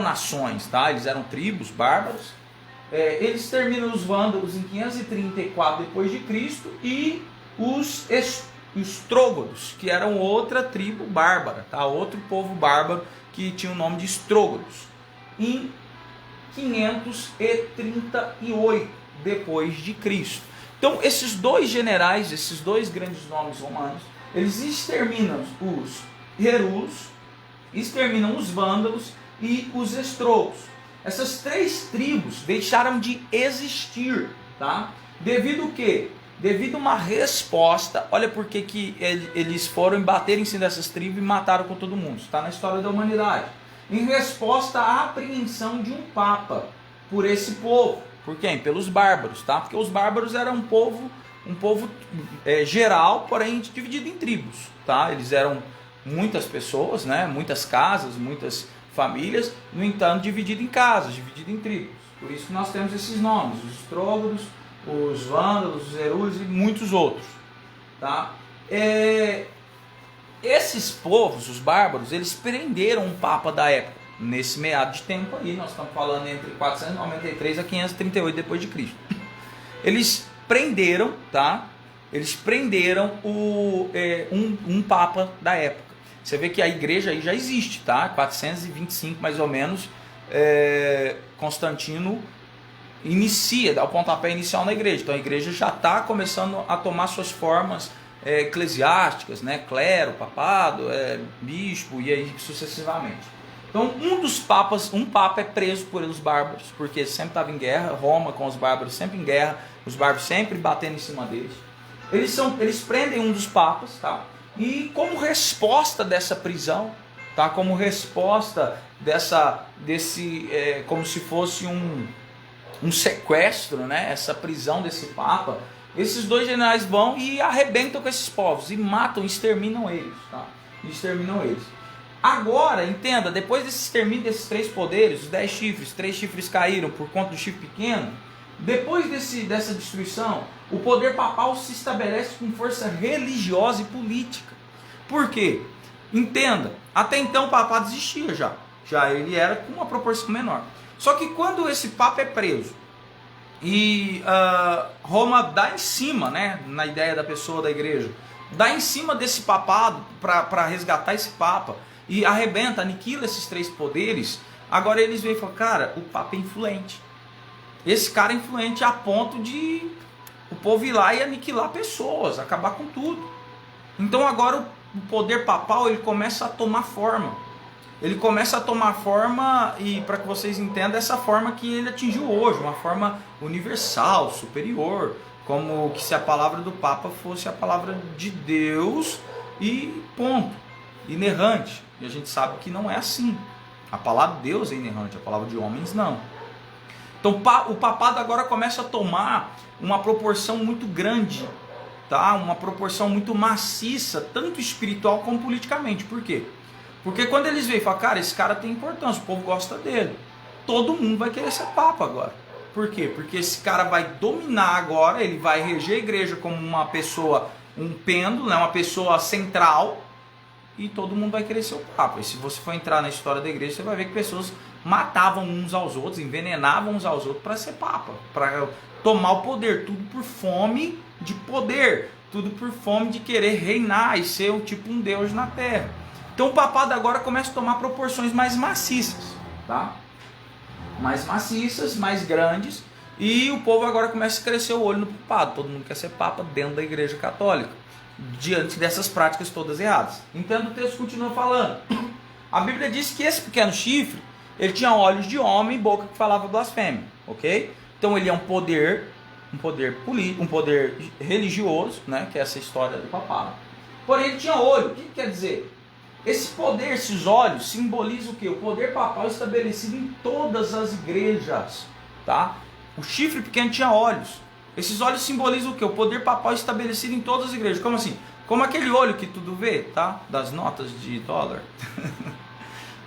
S1: nações, tá? Eles eram tribos bárbaros. Eles terminam os vândalos em 534 depois de Cristo e os Estrógonos, que eram outra tribo bárbara, tá? Outro povo bárbaro que tinha o nome de Estrógonos, em 538 depois de Cristo. Então esses 2 generais, esses 2 grandes nomes romanos, eles exterminam os Érulos, exterminam os vândalos e os Estrógonos. Essas 3 tribos deixaram de existir, tá? Devido o quê? Devido a uma resposta. Olha por que eles foram bater em cima dessas tribos e mataram com todo mundo. Está na história da humanidade. Em resposta à apreensão de um papa por esse povo. Por quem? Pelos bárbaros, tá? Porque os bárbaros eram um povo geral, porém dividido em tribos, tá? Eles eram muitas pessoas, né? Muitas casas, muitas famílias, no entanto, dividido em casas, dividido em tribos. Por isso que nós temos esses nomes, os Estrógonos, os vândalos, os Érulos e muitos outros, tá? Esses povos, os bárbaros, eles prenderam um papa da época, nesse meado de tempo aí, nós estamos falando entre 493 a 538 depois de Cristo. Eles prenderam, tá? Eles prenderam um papa da época. Você vê que a igreja aí já existe, tá? 425 mais ou menos, Constantino dá o pontapé inicial na igreja. Então a igreja já está começando a tomar suas formas eclesiásticas, né? Clero, papado, bispo e aí sucessivamente. Então um papa é preso por eles bárbaros, porque sempre estava em guerra, Roma com os bárbaros sempre em guerra, os bárbaros sempre batendo em cima deles. Eles prendem um dos papas, tá? E como resposta dessa prisão, tá? Como resposta como se fosse um sequestro, né? Essa prisão desse papa, esses 2 generais vão e arrebentam com esses povos e matam, exterminam eles, tá? Exterminam eles. Agora, entenda, depois desse extermínio desses 3 poderes, os 10 chifres, 3 chifres caíram por conta do chifre pequeno, depois dessa destruição, o poder papal se estabelece com força religiosa e política. Por quê? Entenda, até então o papado existia já ele era com uma proporção menor. Só que quando esse papa é preso, e Roma dá em cima, né, na ideia da pessoa da igreja, dá em cima desse papado para resgatar esse papa, e arrebenta, aniquila esses 3 poderes, agora eles vêm e falam, cara, o papa é influente. Esse cara é influente a ponto de o povo ir lá e aniquilar pessoas, acabar com tudo. Então agora o poder papal ele começa a tomar forma. Ele começa a tomar forma, e para que vocês entendam, essa forma que ele atingiu hoje, uma forma universal, superior, como que se a palavra do Papa fosse a palavra de Deus e ponto, inerrante. E a gente sabe que não é assim. A palavra de Deus é inerrante, a palavra de homens não. Então o papado agora começa a tomar uma proporção muito grande, tá? Uma proporção muito maciça, tanto espiritual como politicamente. Por quê? Porque quando eles veem e falam, cara, esse cara tem importância, o povo gosta dele, todo mundo vai querer ser papa agora. Por quê? Porque esse cara vai dominar agora, ele vai reger a igreja como uma pessoa, um pêndulo, né? Uma pessoa central, e todo mundo vai querer ser o papa. E se você for entrar na história da igreja, você vai ver que pessoas matavam uns aos outros, envenenavam uns aos outros para ser papa, para tomar o poder, tudo por fome de poder, tudo por fome de querer reinar e ser um deus na terra. Então o papado agora começa a tomar proporções mais maciças, tá? Mais maciças, mais grandes, e o povo agora começa a crescer o olho no papado. Todo mundo quer ser papa dentro da igreja católica, diante dessas práticas todas erradas. Então o texto continua falando. A Bíblia diz que esse pequeno chifre, ele tinha olhos de homem e boca que falava blasfêmia, ok? Então ele é um poder político, um poder religioso, né? Que é essa história do papado. Porém ele tinha olho. O que quer dizer? Esse poder, esses olhos, simbolizam o quê? O poder papal estabelecido em todas as igrejas, tá? O chifre pequeno tinha olhos. Esses olhos simbolizam o quê? O poder papal estabelecido em todas as igrejas. Como assim? Como aquele olho que tudo vê, tá? Das notas de dólar.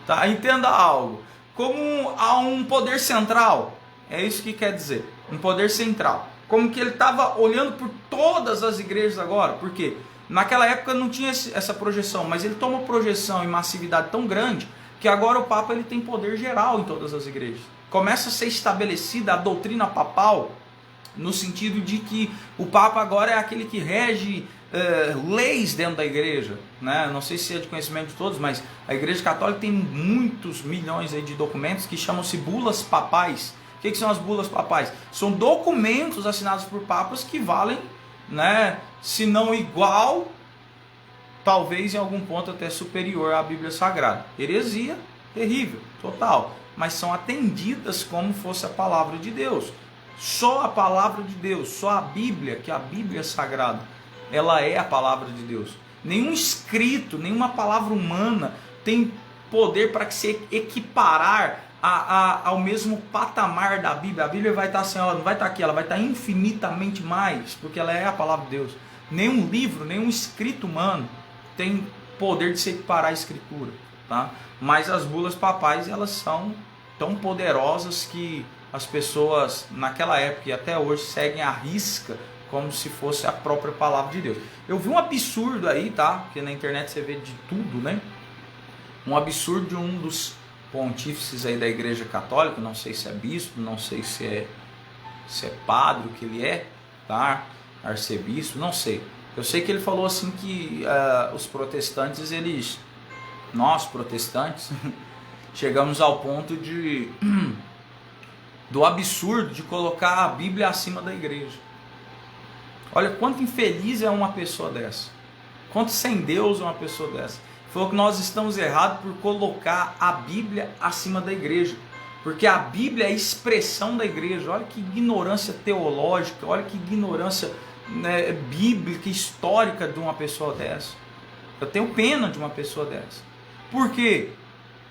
S1: Tá? Entenda algo. Como há um poder central, é isso que quer dizer. Um poder central. Como que ele estava olhando por todas as igrejas agora. Por quê? Naquela época não tinha essa projeção, mas ele toma projeção e massividade tão grande que agora o Papa ele tem poder geral em todas as igrejas. Começa a ser estabelecida a doutrina papal no sentido de que o Papa agora é aquele que rege leis dentro da igreja, né? Não sei se é de conhecimento de todos, mas a Igreja Católica tem muitos milhões aí de documentos que chamam-se bulas papais. O que são as bulas papais? São documentos assinados por papas que valem, né, se não igual, talvez em algum ponto até superior à Bíblia Sagrada. Heresia terrível, total, mas são atendidas como fosse a palavra de Deus. Só a palavra de Deus, só a Bíblia, que é a Bíblia Sagrada, ela é a palavra de Deus. Nenhum escrito, nenhuma palavra humana tem poder para se equiparar ao mesmo patamar da Bíblia. A Bíblia vai estar assim, ó, não vai estar aqui, ela vai estar infinitamente mais, porque ela é a palavra de Deus. Nenhum livro, nenhum escrito humano tem poder de se equiparar à escritura, tá? Mas as bulas papais, elas são tão poderosas que as pessoas naquela época e até hoje seguem à risca como se fosse a própria palavra de Deus. Eu vi um absurdo aí, tá? Porque na internet você vê de tudo, né? Um absurdo de um dos pontífices aí da Igreja Católica, não sei se é bispo, não sei se é padre, o que ele é, tá? Arcebispo, não sei. Eu sei que ele falou assim que os protestantes, nós protestantes, chegamos ao ponto do absurdo de colocar a Bíblia acima da igreja. Olha quanto infeliz é uma pessoa dessa. Quanto sem Deus é uma pessoa dessa. Falou que nós estamos errados por colocar a Bíblia acima da igreja. Porque a Bíblia é a expressão da igreja. Olha que ignorância teológica, olha que ignorância, né, bíblica, histórica de uma pessoa dessa. Eu tenho pena de uma pessoa dessa. Por quê?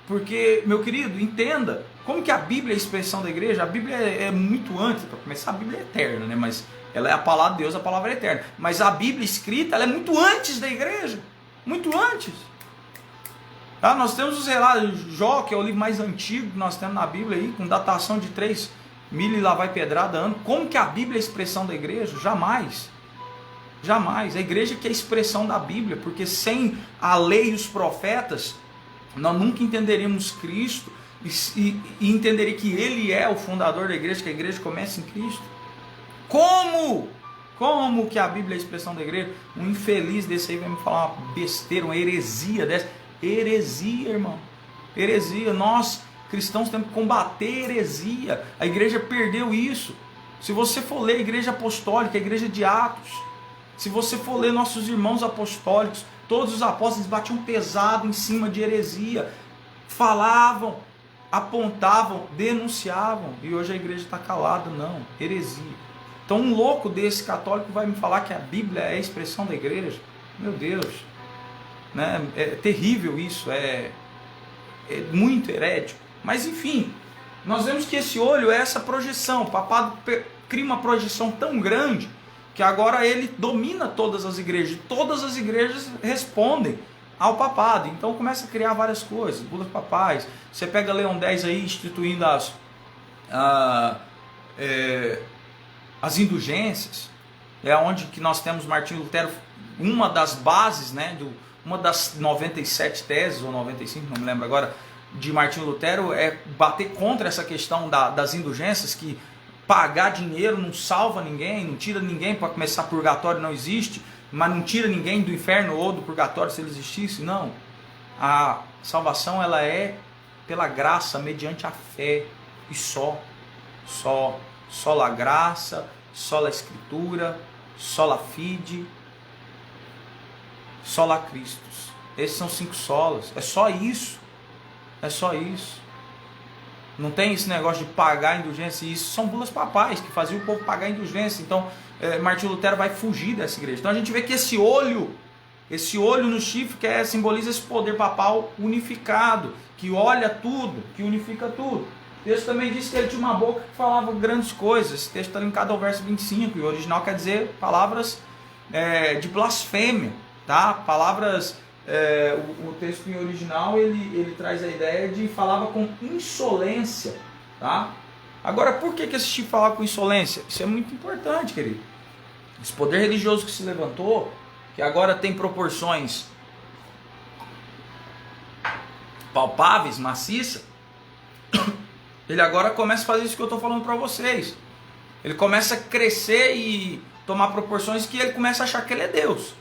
S1: Porque, meu querido, entenda, como que a Bíblia é a expressão da igreja? A Bíblia é muito antes, para começar, a Bíblia é eterna, né? Mas ela é a palavra de Deus, a palavra é eterna. Mas a Bíblia escrita, ela é muito antes da igreja. Muito antes. Tá? Nós temos os relatos, Jó, que é o livro mais antigo que nós temos na Bíblia, aí, com datação de 3.000 e lá vai pedrada ano. Como que a Bíblia é a expressão da igreja? Jamais. Jamais. A igreja que é a expressão da Bíblia, porque sem a lei e os profetas, nós nunca entenderíamos Cristo e entenderia que Ele é o fundador da igreja, que a igreja começa em Cristo. Como que a Bíblia é a expressão da igreja? Um infeliz desse aí vai me falar uma besteira, uma heresia dessa. Heresia, irmão. Heresia. Nós, cristãos, temos que combater heresia. A igreja perdeu isso. Se você for ler a igreja apostólica, a igreja de Atos, se você for ler nossos irmãos apostólicos, todos os apóstolos batiam pesado em cima de heresia. Falavam, apontavam, denunciavam. E hoje a igreja está calada. Não, heresia. Então um louco desse católico vai me falar que a Bíblia é a expressão da igreja? Meu Deus, né? É terrível isso, é muito herético. Mas enfim, nós vemos que esse olho é essa projeção. O papado cria uma projeção tão grande que agora ele domina todas as igrejas. Todas as igrejas respondem ao papado. Então começa a criar várias coisas, bulas papais. Você pega Leão X aí instituindo as indulgências, é onde que nós temos Martinho Lutero, uma das bases, né, uma das 97 teses, ou 95, não me lembro agora, de Martinho Lutero, é bater contra essa questão das indulgências, que pagar dinheiro não salva ninguém, não tira ninguém. Para começar, purgatório não existe, mas não tira ninguém do inferno ou do purgatório se ele existisse. Não, a salvação ela é pela graça, mediante a fé, e só la graça, sola escritura, sola fide, sola Christus. Esses são 5 solas. É só isso. É só isso. Não tem esse negócio de pagar indulgência. Isso são bulas papais que faziam o povo pagar indulgência. Então Martinho Lutero vai fugir dessa igreja. Então a gente vê que esse olho no chifre, que simboliza esse poder papal unificado, que olha tudo, que unifica tudo. O texto também diz que ele tinha uma boca que falava grandes coisas. Esse texto está linkado ao verso 25, e o original quer dizer palavras de blasfêmia, tá? Palavras, o texto em original ele traz a ideia de falava com insolência, tá? Agora, por que esse tipo falava com insolência? Isso é muito importante, querido. Esse poder religioso que se levantou, que agora tem proporções palpáveis, maciças, ele agora começa a fazer isso que eu estou falando para vocês. Ele começa a crescer e tomar proporções que ele começa a achar que ele é Deus.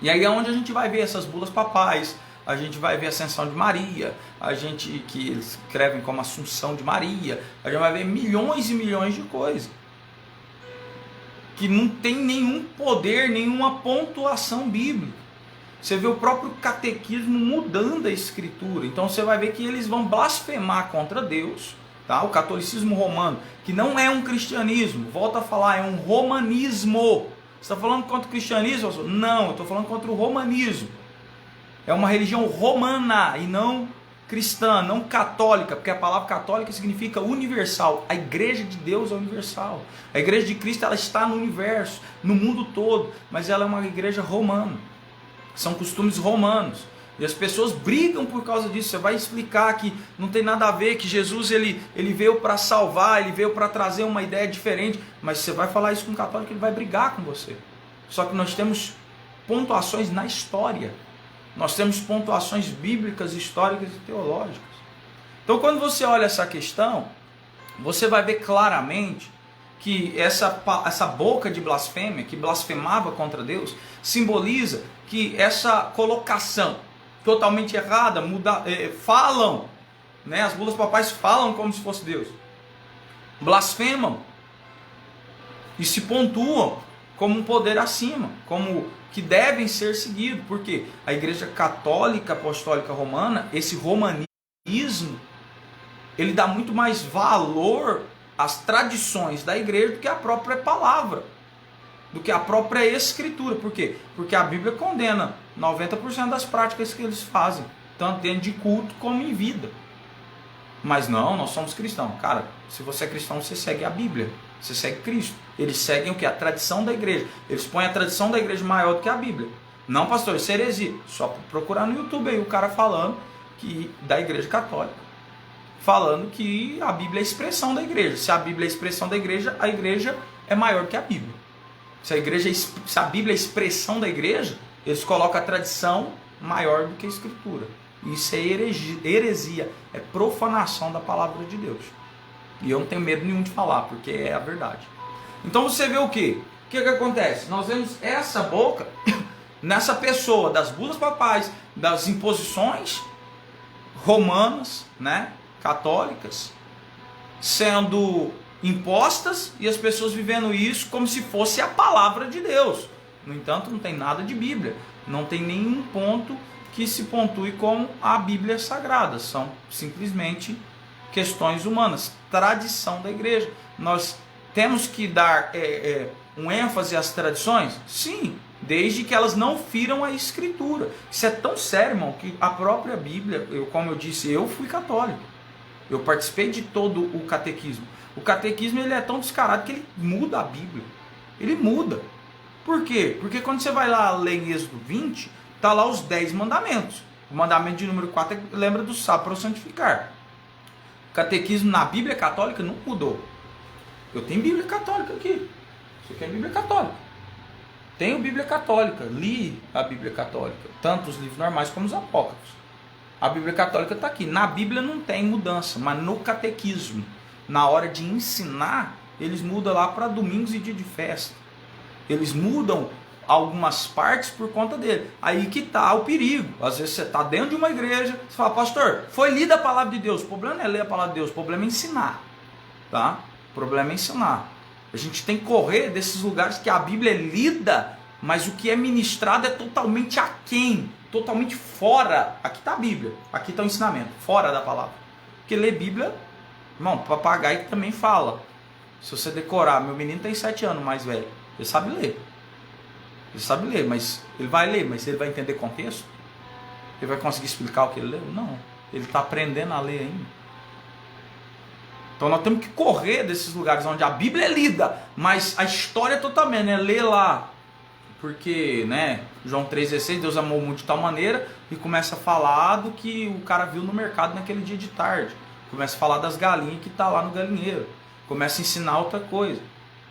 S1: E aí é onde a gente vai ver essas bulas papais, a gente vai ver a ascensão de Maria, que eles escrevem como Assunção de Maria, a gente vai ver milhões e milhões de coisas que não tem nenhum poder, nenhuma pontuação bíblica. Você vê o próprio catequismo mudando a escritura. Então você vai ver que eles vão blasfemar contra Deus, tá? O catolicismo romano, que não é um cristianismo, volta a falar, é um romanismo. Você está falando contra o cristianismo? Não, eu estou falando contra o romanismo. É uma religião romana e não cristã, não católica, porque a palavra católica significa universal. A igreja de Deus é universal. A igreja de Cristo ela está no universo, no mundo todo, mas ela é uma igreja romana. São costumes romanos. E as pessoas brigam por causa disso. Você vai explicar que não tem nada a ver, que Jesus ele veio para salvar, ele veio para trazer uma ideia diferente. Mas você vai falar isso com um católico, ele vai brigar com você. Só que nós temos pontuações na história. Nós temos pontuações bíblicas, históricas e teológicas. Então quando você olha essa questão, você vai ver claramente que essa boca de blasfêmia, que blasfemava contra Deus, simboliza que essa colocação totalmente errada, falam, né? As bulas papais falam como se fosse Deus, blasfemam e se pontuam como um poder acima, como que devem ser seguidos, porque a Igreja Católica Apostólica Romana, esse romanismo, ele dá muito mais valor às tradições da igreja do que a própria palavra, do que a própria escritura. Por quê? Porque a Bíblia condena 90% das práticas que eles fazem, tanto dentro de culto como em vida. Mas não, nós somos cristãos. Cara, se você é cristão, você segue a Bíblia, você segue Cristo. Eles seguem o que? A tradição da igreja. Eles põem a tradição da igreja maior do que a Bíblia. Não, pastor, isso é heresia. Só procurar no YouTube aí o cara falando que da Igreja Católica, falando que a Bíblia é a expressão da igreja. Se a Bíblia é a expressão da igreja, a igreja é maior que a Bíblia. Se a Bíblia é a expressão da igreja, eles colocam a tradição maior do que a Escritura. Isso é heresia, é profanação da palavra de Deus. E eu não tenho medo nenhum de falar, porque é a verdade. Então você vê o quê? O que acontece? Nós vemos essa boca nessa pessoa das bulas papais, das imposições romanas, né, católicas, sendo impostas e as pessoas vivendo isso como se fosse a palavra de Deus. No entanto, não tem nada de Bíblia, não tem nenhum ponto que se pontue como a Bíblia sagrada, são simplesmente questões humanas, tradição da igreja. Nós temos que dar um ênfase às tradições? Sim, desde que elas não firam a Escritura. Isso é tão sério, irmão, que a própria Bíblia, como eu disse, eu fui católico. Eu participei de todo o catequismo. O catequismo ele é tão descarado que ele muda a Bíblia. Ele muda. Por quê? Porque quando você vai lá ler em Êxodo 20, está lá os 10 mandamentos. O mandamento de número 4 lembra do sábado para santificar. O catequismo na Bíblia católica não mudou. Eu tenho Bíblia católica aqui. Isso aqui é Bíblia católica. Tenho Bíblia católica. Li a Bíblia católica. Tanto os livros normais como os apócrifos. A Bíblia católica está aqui. Na Bíblia não tem mudança, mas no catequismo, na hora de ensinar, eles mudam lá para domingos e dia de festa. Eles mudam algumas partes por conta dele. Aí que está o perigo. Às vezes você está dentro de uma igreja, você fala, pastor, foi lida a palavra de Deus. O problema não é ler a palavra de Deus, o problema é ensinar. Tá? O problema é ensinar. A gente tem que correr desses lugares que a Bíblia é lida, mas o que é ministrado é totalmente aquém, totalmente fora. Aqui está a Bíblia, aqui está o ensinamento, fora da palavra. Porque ler Bíblia, irmão, papagaio também fala. Se você decorar, meu menino tem 7 anos mais velho, ele sabe ler. Ele sabe ler, mas ele vai ler, mas ele vai entender contexto? Ele vai conseguir explicar o que ele leu? Não, ele está aprendendo a ler ainda. Então nós temos que correr desses lugares onde a Bíblia é lida, mas a história totalmente, né? Lê lá, porque, né, João 3,16, Deus amou o mundo de tal maneira, e começa a falar do que o cara viu no mercado naquele dia de tarde. Começa a falar das galinhas que está lá no galinheiro. Começa a ensinar outra coisa.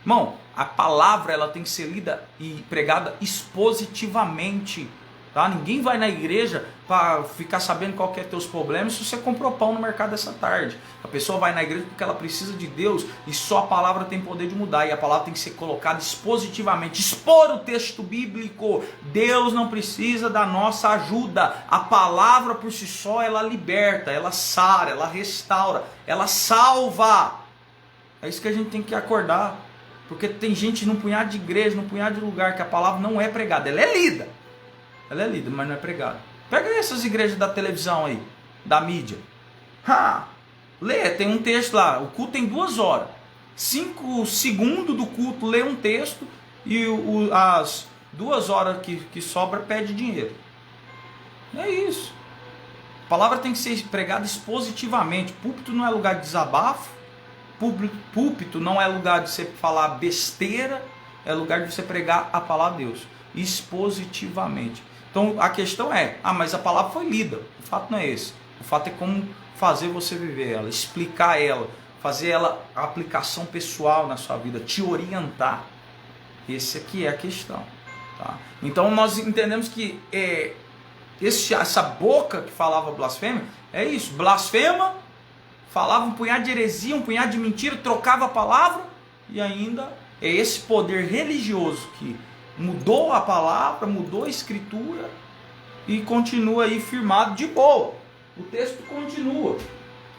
S1: Irmão, a palavra ela tem que ser lida e pregada expositivamente. Tá? Ninguém vai na igreja para ficar sabendo qual que é teus problemas se você comprou pão no mercado essa tarde. A pessoa vai na igreja porque ela precisa de Deus e só a palavra tem poder de mudar. E a palavra tem que ser colocada expositivamente. Expor o texto bíblico. Deus não precisa da nossa ajuda. A palavra por si só ela liberta, ela sara, ela restaura, ela salva. É isso que a gente tem que acordar. Porque tem gente num punhado de igreja, num punhado de lugar que a palavra não é pregada. Ela é lida. Ela é lida, mas não é pregada. Pega essas igrejas da televisão aí, da mídia. Lê, tem um texto lá. O culto tem 2 horas. 5 segundos do culto lê um texto e as 2 horas que sobra pede dinheiro. É isso. A palavra tem que ser pregada expositivamente. Púlpito não é lugar de desabafo. Púlpito não é lugar de você falar besteira. É lugar de você pregar a palavra de Deus expositivamente. Então a questão é, mas a palavra foi lida. O fato não é esse. O fato é como fazer você viver ela, explicar ela, fazer ela a aplicação pessoal na sua vida, te orientar. Esse aqui é a questão. Tá? Então nós entendemos que essa boca que falava blasfêmia, é isso, blasfema, falava um punhado de heresia, um punhado de mentira, trocava a palavra, e ainda é esse poder religioso que mudou a palavra, mudou a escritura e continua aí firmado de boa. O texto continua.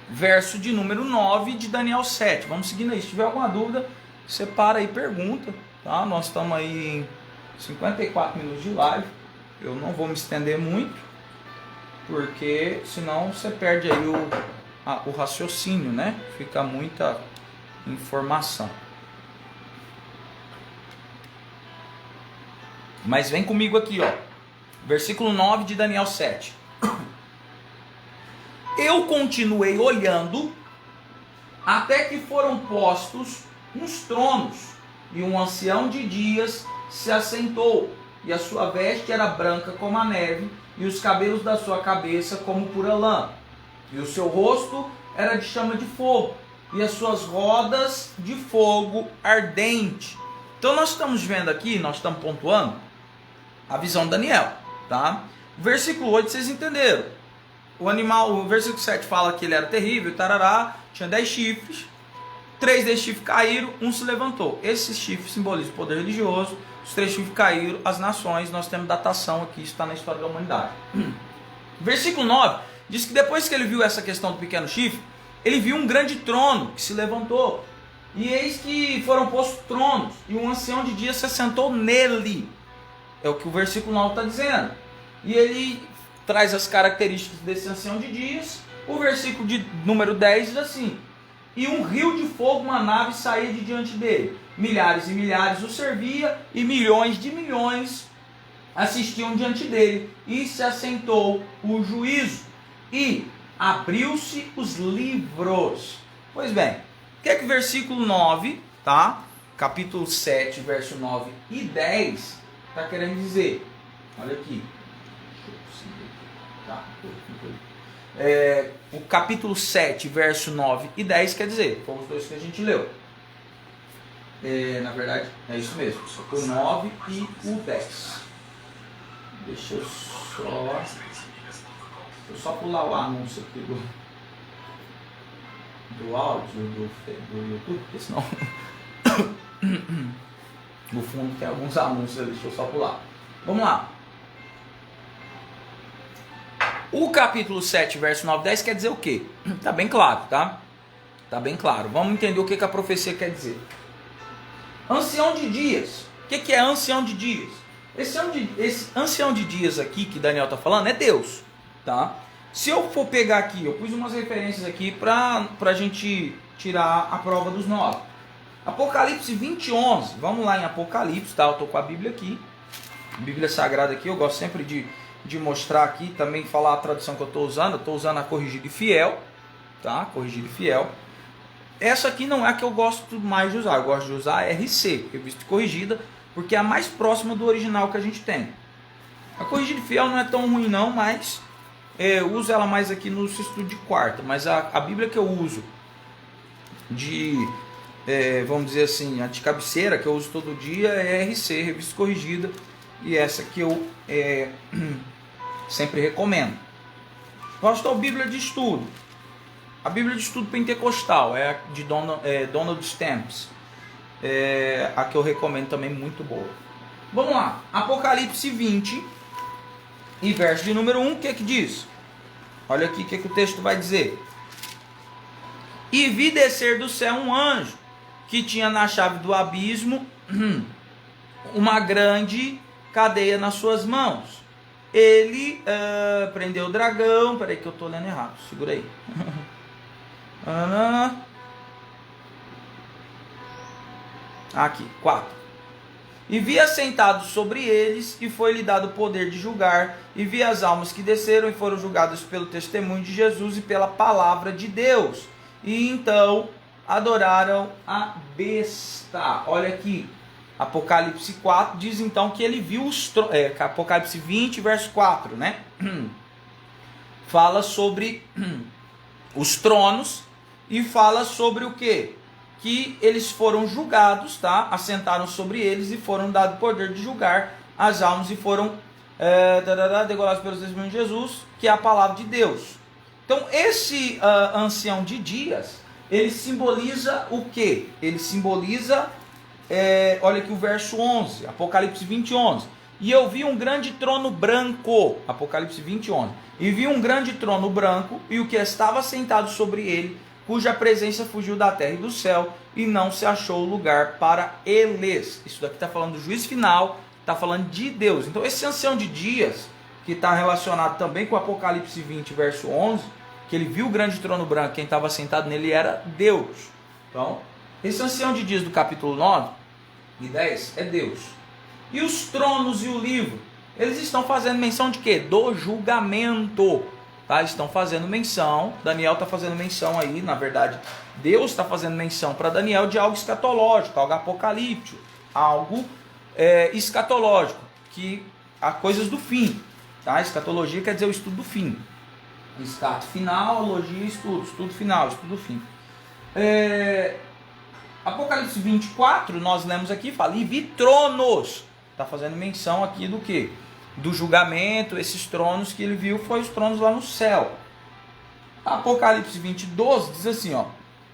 S1: Verso de número 9 de Daniel 7. Vamos seguindo aí. Se tiver alguma dúvida, você para aí e pergunta. Tá? Nós estamos aí em 54 minutos de live. Eu não vou me estender muito, porque senão você perde aí o raciocínio, né? Fica muita informação. Mas vem comigo aqui, ó. Versículo 9 de Daniel 7. Eu continuei olhando até que foram postos uns tronos, e um ancião de dias se assentou, e a sua veste era branca como a neve, e os cabelos da sua cabeça como pura lã. E o seu rosto era de chama de fogo, e as suas rodas de fogo ardente. Então nós estamos vendo aqui, nós estamos pontuando a visão de Daniel, tá? Versículo 8 vocês entenderam. O animal, o versículo 7 fala que ele era terrível, tarará, tinha 10 chifres, 3 desses chifres caíram, um se levantou. Esses chifres simbolizam o poder religioso, os 3 chifres caíram, as nações, nós temos datação aqui, isso está na história da humanidade. Versículo 9 diz que depois que ele viu essa questão do pequeno chifre, ele viu um grande trono que se levantou, e eis que foram postos tronos, e um ancião de dias se assentou nele. É o que o versículo 9 está dizendo. E ele traz as características desse ancião de dias. O versículo de número 10 diz assim: e um rio de fogo, uma nave, saía de diante dele. Milhares e milhares o servia, e milhões de milhões assistiam diante dele. E se assentou o juízo, e abriu-se os livros. Pois bem, o que é que o versículo 9, tá? Capítulo 7, verso 9 e 10 está querendo dizer? Olha aqui. O capítulo 7, verso 9 e 10 quer dizer, foram os dois que a gente leu. Na verdade, é isso mesmo. O 9 e o 10. Deixa eu só pular o anúncio aqui do áudio do YouTube, porque senão no fundo tem alguns anúncios ali, deixa eu só pular. Vamos lá. O capítulo 7, verso 9 e 10 quer dizer o quê? Tá bem claro, tá? Tá bem claro. Vamos entender o que a profecia quer dizer. Ancião de dias. O que é ancião de dias? Esse ancião de dias aqui que Daniel está falando é Deus, tá? Se eu for pegar aqui, eu pus umas referências aqui para a gente tirar a prova dos 9. Apocalipse 20:11. Vamos lá em Apocalipse, tá? Eu estou com a Bíblia aqui. Bíblia Sagrada aqui, eu gosto sempre de mostrar aqui, também falar a tradução que eu estou usando. Eu estou usando a Corrigida e Fiel, tá? Corrigida e Fiel. Essa aqui não é a que eu gosto mais de usar. Eu gosto de usar a RC, Revista e Corrigida, porque é a mais próxima do original que a gente tem. A Corrigida e Fiel não é tão ruim não, mas eu uso ela mais aqui no estudo de quarta. Mas a Bíblia que eu uso vamos dizer assim, a de cabeceira que eu uso todo dia é a RC, Revista e Corrigida. E essa que eu sempre recomendo. Pastor, Bíblia de Estudo. A Bíblia de Estudo Pentecostal é a de Donald Stamps. A que eu recomendo também, muito boa. Vamos lá. Apocalipse 20 e verso de número 1, o que diz? Olha aqui o que o texto vai dizer. E vi descer do céu um anjo que tinha na chave do abismo uma grande cadeia nas suas mãos. Ele prendeu o dragão. Peraí que eu estou lendo errado, segura aí. Aqui, 4. E vi assentados sobre eles, e foi-lhe dado o poder de julgar, e vi as almas que desceram e foram julgadas pelo testemunho de Jesus e pela palavra de Deus. E então adoraram a besta. Olha aqui, Apocalipse 4 diz então que ele viu Apocalipse 20, verso 4, né? Fala sobre os tronos e fala sobre o quê? Que eles foram julgados, tá? Assentaram sobre eles e foram dado poder de julgar as almas e foram degolados pelos testemunhos de Jesus, que é a palavra de Deus. Então esse ancião de dias, ele simboliza o quê? Ele simboliza, olha aqui o verso 11, Apocalipse 20, 11. E eu vi um grande trono branco, Apocalipse 20, 11. E vi um grande trono branco, e o que estava sentado sobre ele, cuja presença fugiu da terra e do céu, e não se achou lugar para eles. Isso daqui está falando do juízo final, está falando de Deus. Então esse ancião de dias, que está relacionado também com Apocalipse 20, verso 11, que ele viu o grande trono branco, quem estava sentado nele era Deus. Então, esse ancião de dias do capítulo 9 e 10 é Deus. E os tronos e o livro, eles estão fazendo menção de quê? Do julgamento. Tá? Estão fazendo menção, Daniel está fazendo menção aí, na verdade, Deus está fazendo menção para Daniel de algo escatológico, algo apocalíptico, algo escatológico, que há coisas do fim, tá? Escatologia quer dizer o estudo do fim. Escato final, logia, estudo final, estudo fim. Apocalipse 24, nós lemos aqui, fala, e vi tronos. Está fazendo menção aqui do quê? Do julgamento, esses tronos que ele viu, foi os tronos lá no céu. Apocalipse 20, 12, diz assim, ó,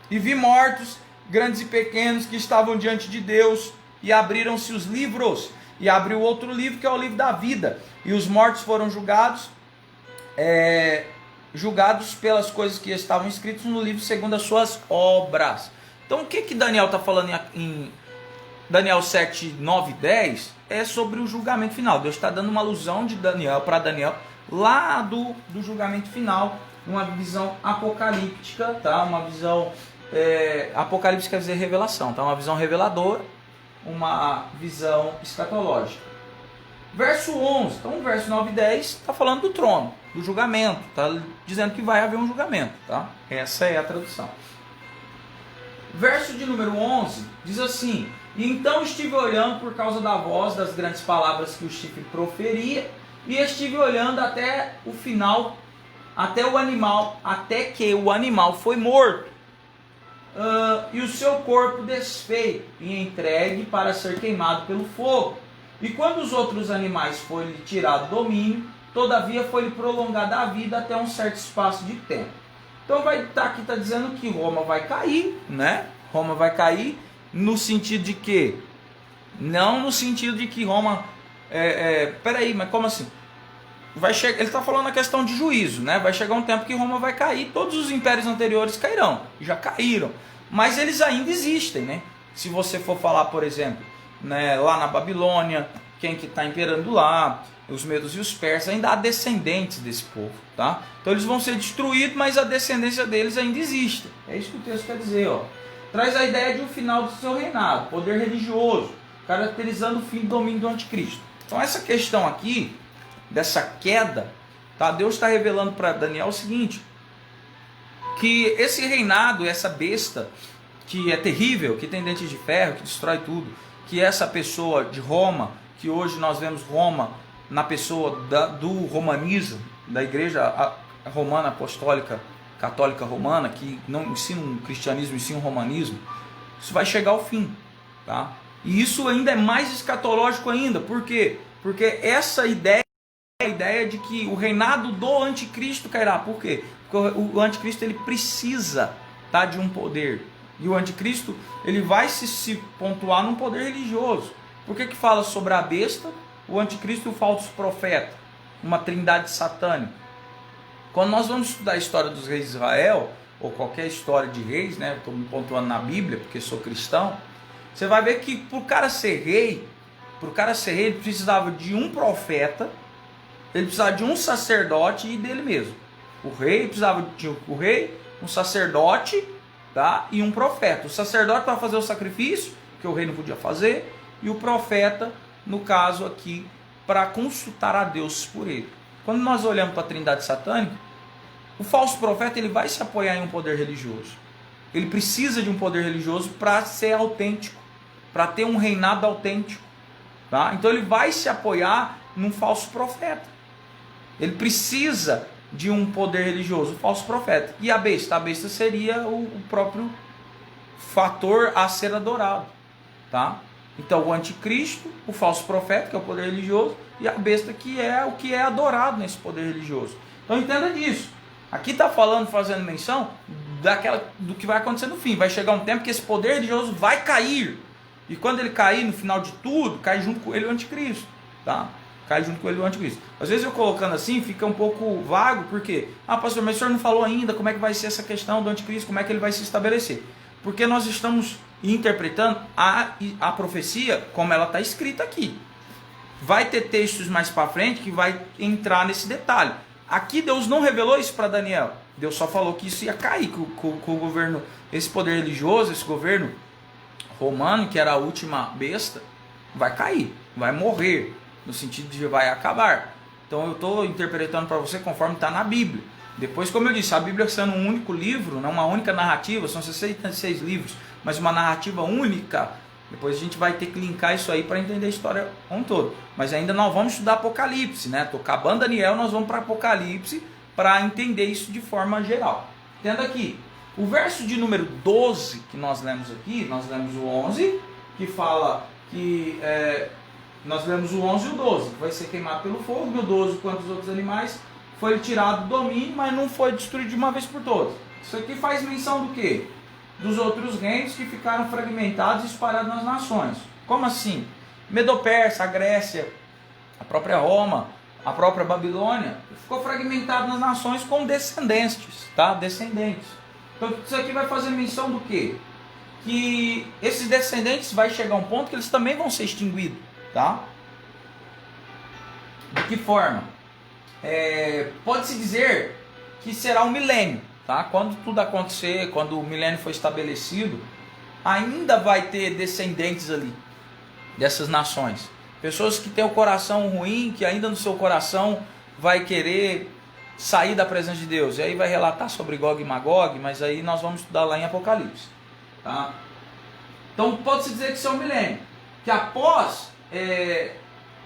S1: e vi mortos, grandes e pequenos, que estavam diante de Deus, e abriram-se os livros, e abriu outro livro, que é o livro da vida, e os mortos foram julgados pelas coisas que estavam escritas no livro segundo as suas obras. Então o que Daniel está falando em Daniel 7, 9 e 10? É sobre o julgamento final. Deus está dando uma alusão de Daniel para Daniel lá do julgamento final, uma visão apocalíptica, tá? Uma visão apocalipse quer dizer revelação, tá? Uma visão reveladora, uma visão escatológica. Verso 11, então o verso 9 e 10 está falando do trono, do julgamento, está dizendo que vai haver um julgamento, tá? Essa é a tradução. Verso de número 11 diz assim, e então estive olhando por causa da voz das grandes palavras que o chifre proferia, e estive olhando até o final, até que o animal foi morto, e o seu corpo desfeito e entregue para ser queimado pelo fogo. E quando os outros animais foi-lhe tirado domínio, todavia foi-lhe prolongada a vida até um certo espaço de tempo. Então aqui está dizendo que Roma vai cair, né? Roma vai cair no sentido de que? Não no sentido de que Roma... peraí, mas como assim? Ele está falando a questão de juízo, né? Vai chegar um tempo que Roma vai cair, todos os impérios anteriores cairão, já caíram. Mas eles ainda existem, né? Se você for falar, por exemplo, né, lá na Babilônia, quem que está imperando lá, os medos e os persas, ainda há descendentes desse povo, tá? Então eles vão ser destruídos, mas a descendência deles ainda existe. É isso que o texto quer dizer, ó. Traz a ideia de um final do seu reinado, poder religioso, caracterizando o fim do domínio do anticristo. Então essa questão aqui, dessa queda, tá? Deus está revelando para Daniel o seguinte, que esse reinado, essa besta, que é terrível, que tem dentes de ferro, que destrói tudo, que essa pessoa de Roma, que hoje nós vemos Roma na pessoa do romanismo, da igreja romana apostólica, católica romana, que não ensina um cristianismo, ensina um romanismo, isso vai chegar ao fim, tá? E isso ainda é mais escatológico ainda, por quê? Porque essa ideia é a ideia de que o reinado do anticristo cairá, por quê? Porque o anticristo ele precisa, tá, de um poder, e o anticristo ele vai se pontuar num poder religioso. Por que fala sobre a besta, o anticristo e o falso profeta? Uma trindade satânica. Quando nós vamos estudar a história dos reis de Israel, ou qualquer história de reis, né? Estou me pontuando na Bíblia porque sou cristão. Você vai ver que para o cara ser rei, ele precisava de um profeta, ele precisava de um sacerdote e dele mesmo. O rei precisava de um sacerdote, tá? E um profeta. O sacerdote para fazer o sacrifício, que o rei não podia fazer, e o profeta, no caso aqui, para consultar a Deus por ele. Quando nós olhamos para a trindade satânica, o falso profeta ele vai se apoiar em um poder religioso. Ele precisa de um poder religioso para ser autêntico, para ter um reinado autêntico. Tá? Então ele vai se apoiar num falso profeta. Ele precisa de um poder religioso, o falso profeta. E a besta? A besta seria o próprio fator a ser adorado. Tá? Então o anticristo, o falso profeta, que é o poder religioso, e a besta, que é o que é adorado nesse poder religioso. Então entenda disso. Aqui está fazendo menção do que vai acontecer no fim. Vai chegar um tempo que esse poder religioso vai cair. E quando ele cair, no final de tudo, cai junto com ele o anticristo. Tá? Cai junto com ele o anticristo. Às vezes eu colocando assim, fica um pouco vago, porque, pastor, mas o senhor não falou ainda como é que vai ser essa questão do anticristo, como é que ele vai se estabelecer. Porque nós estamos interpretando a profecia como ela está escrita aqui. Vai ter textos mais para frente que vai entrar nesse detalhe. Aqui Deus não revelou isso para Daniel. Deus só falou que isso ia cair, que o governo, esse poder religioso, esse governo romano, que era a última besta, vai cair, vai morrer, no sentido de vai acabar. Então eu estou interpretando para você conforme está na Bíblia. Depois, como eu disse, a Bíblia sendo um único livro, não uma única narrativa, são 66 livros, mas uma narrativa única, Depois a gente vai ter que linkar isso aí para entender a história como um todo. Mas ainda não vamos estudar Apocalipse, né? Estou acabando Daniel, nós vamos para Apocalipse para entender isso de forma geral. Entenda aqui, o verso de número 12 que nós lemos aqui, nós lemos o 11, que fala que... nós lemos o 11 e o 12, que vai ser queimado pelo fogo, e o 12, quanto os outros animais, foi tirado do domínio, mas não foi destruído de uma vez por todas. Isso aqui faz menção do quê? Dos outros reinos que ficaram fragmentados e espalhados nas nações. Como assim? Medo-Persa, a Grécia, a própria Roma, a própria Babilônia, ficou fragmentado nas nações com descendentes, tá? Descendentes. Então isso aqui vai fazer menção do quê? Que esses descendentes vai chegar a um ponto que eles também vão ser extinguidos, tá? De que forma? Pode-se dizer que será um milênio. Tá? Quando tudo acontecer, quando o milênio for estabelecido, ainda vai ter descendentes ali, dessas nações. Pessoas que têm o coração ruim, que ainda no seu coração vai querer sair da presença de Deus. E aí vai relatar sobre Gog e Magog, mas aí nós vamos estudar lá em Apocalipse. Tá? Então pode-se dizer que isso é um milênio. Que após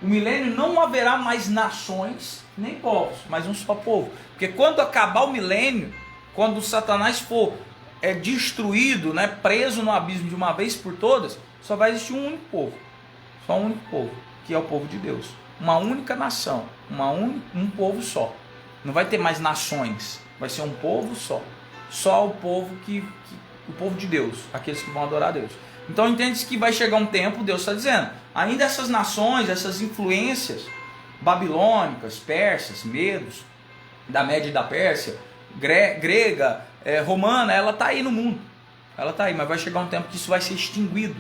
S1: o milênio não haverá mais nações, nem povos, mas um só povo. Porque quando acabar o milênio, quando Satanás for destruído, né, preso no abismo de uma vez por todas, só vai existir um único povo. Só um único povo, que é o povo de Deus. Uma única nação, um povo só. Não vai ter mais nações, vai ser um povo só. Só o povo o povo de Deus, aqueles que vão adorar a Deus. Então entende-se que vai chegar um tempo, Deus está dizendo, ainda essas nações, essas influências babilônicas, persas, medos, da Média e da Pérsia, grega, romana, ela está aí no mundo. Ela está aí, mas vai chegar um tempo que isso vai ser extinguido.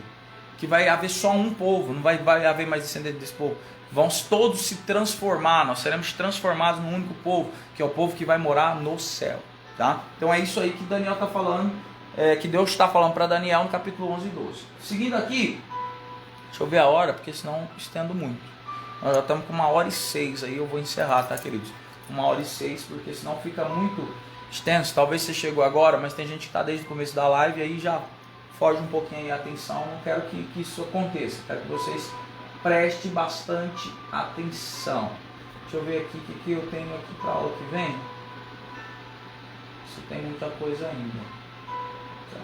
S1: Que vai haver só um povo, não vai haver mais descendentes desse povo. Vão todos se transformar, nós seremos transformados num único povo, que é o povo que vai morar no céu. Tá? Então é isso aí que Daniel está falando, que Deus está falando para Daniel no capítulo 11 e 12. Seguindo aqui, deixa eu ver a hora, porque senão estendo muito. Nós já estamos com 1h06, aí eu vou encerrar, tá, queridos? 1h06, porque senão fica muito extenso. Talvez você chegou agora, mas tem gente que está desde o começo da live e aí já foge um pouquinho aí a atenção. Não quero que isso aconteça, quero que vocês prestem bastante atenção. Deixa eu ver aqui o que eu tenho aqui para a aula que vem. Isso tem muita coisa ainda. Tá.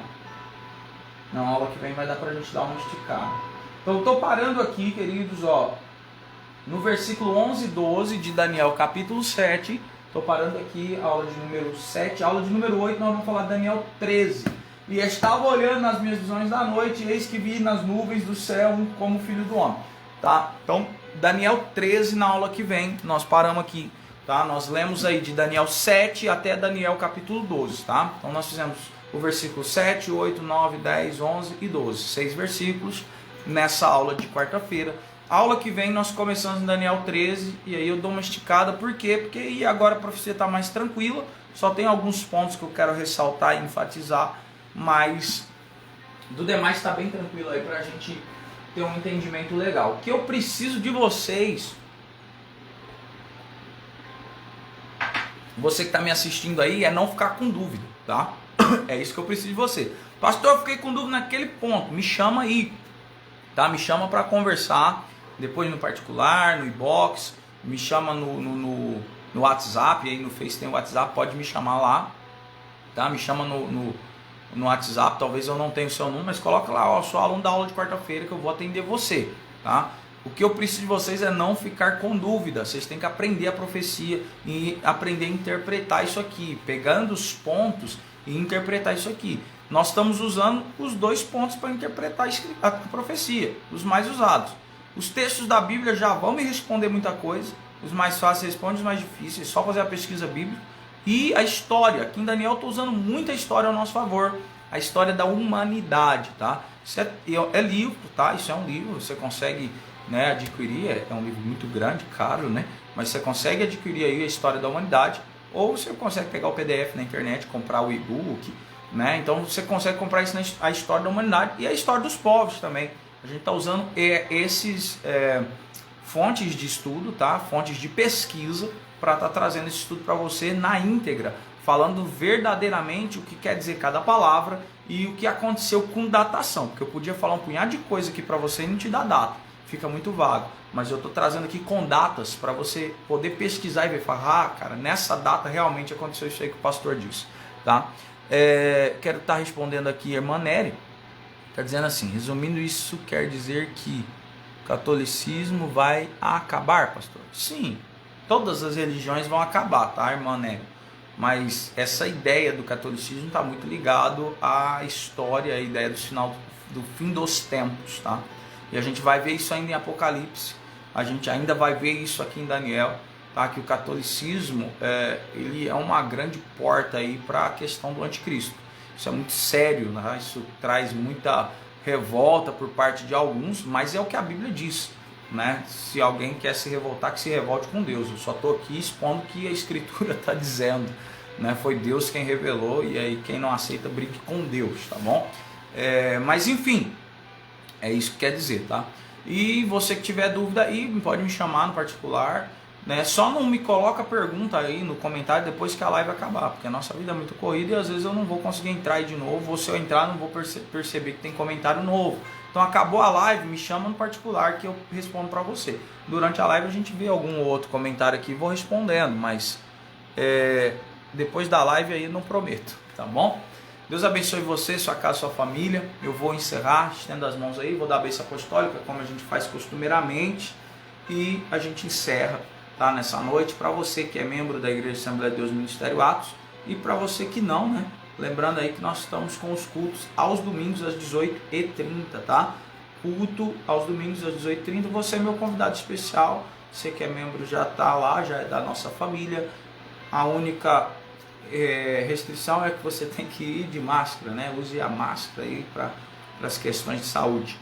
S1: Não, a aula que vem vai dar para a gente dar uma esticada. Então eu estou parando aqui, queridos, ó, no versículo 11 e 12 de Daniel capítulo 7, estou parando aqui, aula de número 7, aula de número 8, nós vamos falar de Daniel 13. E estava olhando nas minhas visões da noite, e eis que vi nas nuvens do céu como filho do homem. Tá? Então, Daniel 13 na aula que vem, nós paramos aqui. Tá? Nós lemos aí de Daniel 7 até Daniel capítulo 12. Tá? Então nós fizemos o versículo 7, 8, 9, 10, 11 e 12. 6 versículos nessa aula de quarta-feira. Aula que vem nós começamos em Daniel 13 e aí eu dou uma esticada. Por quê? Porque aí agora a profecia está mais tranquila. Só tem alguns pontos que eu quero ressaltar e enfatizar. Mas do demais está bem tranquilo aí para a gente ter um entendimento legal. O que eu preciso de vocês, você que está me assistindo aí, é não ficar com dúvida, tá? É isso que eu preciso de você. Pastor, eu fiquei com dúvida naquele ponto. Me chama aí, tá? Me chama para conversar. Depois no particular, no inbox, me chama no WhatsApp, aí no Face tem o WhatsApp, pode me chamar lá, tá? Me chama no WhatsApp, talvez eu não tenha o seu número, mas coloca lá, ó, sou aluno da aula de quarta-feira que eu vou atender você, tá? O que eu preciso de vocês é não ficar com dúvida, vocês têm que aprender a profecia e aprender a interpretar isso aqui, pegando os pontos e interpretar isso aqui. Nós estamos usando os 2 pontos para interpretar a profecia, os mais usados. Os textos da Bíblia já vão me responder muita coisa, os mais fáceis respondem, os mais difíceis, só fazer a pesquisa bíblica. E a história, aqui em Daniel eu estou usando muita história ao nosso favor, a história da humanidade, tá? Isso é livro, tá? Isso é um livro, você consegue, né, adquirir, é um livro muito grande, caro, né? Mas você consegue adquirir aí a história da humanidade, ou você consegue pegar o PDF na internet, comprar o e-book, né? Então você consegue comprar isso a história da humanidade e a história dos povos também. A gente está usando esses fontes de estudo, tá? Fontes de pesquisa para estar trazendo esse estudo para você na íntegra, falando verdadeiramente o que quer dizer cada palavra e o que aconteceu com datação, porque eu podia falar um punhado de coisa aqui para você e não te dar data, fica muito vago, mas eu estou trazendo aqui com datas para você poder pesquisar e ver, falar, cara, nessa data realmente aconteceu isso aí que o pastor disse, tá? Quero estar respondendo aqui a irmã Nery, está dizendo assim, resumindo, isso quer dizer que o catolicismo vai acabar, pastor? Sim, todas as religiões vão acabar, tá, irmã Nery? Mas essa ideia do catolicismo está muito ligado à história, à ideia do final do fim dos tempos, tá? E a gente vai ver isso ainda em Apocalipse, a gente ainda vai ver isso aqui em Daniel, tá? Que o catolicismo ele é uma grande porta aí para a questão do anticristo. Isso é muito sério, né? Isso traz muita revolta por parte de alguns, mas é o que a Bíblia diz, né? Se alguém quer se revoltar, que se revolte com Deus. Eu só estou aqui expondo o que a Escritura está dizendo, né? Foi Deus quem revelou, e aí quem não aceita brigue com Deus, tá bom? Mas enfim, é isso que quer dizer, tá? E você que tiver dúvida aí, pode me chamar no particular, né? Só não me coloca pergunta aí no comentário depois que a live acabar, porque a nossa vida é muito corrida e às vezes eu não vou conseguir entrar aí de novo, ou se eu entrar não vou perceber que tem comentário novo. Então acabou a live, me chama no particular que eu respondo para você. Durante a live a gente vê algum outro comentário aqui e vou respondendo, mas depois da live aí eu não prometo, tá bom? Deus abençoe você, sua casa, sua família. Eu vou encerrar, estendo as mãos aí, vou dar a bênção apostólica, como a gente faz costumeiramente, e a gente encerra, tá, nessa noite. Para você que é membro da Igreja Assembleia de Deus Ministério Atos, e para você que não, né? Lembrando aí que nós estamos com os cultos aos domingos às 18h30, tá? Culto aos domingos às 18h30. Você é meu convidado especial. Você que é membro já está lá, já é da nossa família. A única restrição é que você tem que ir de máscara, né? Use a máscara aí para as questões de saúde,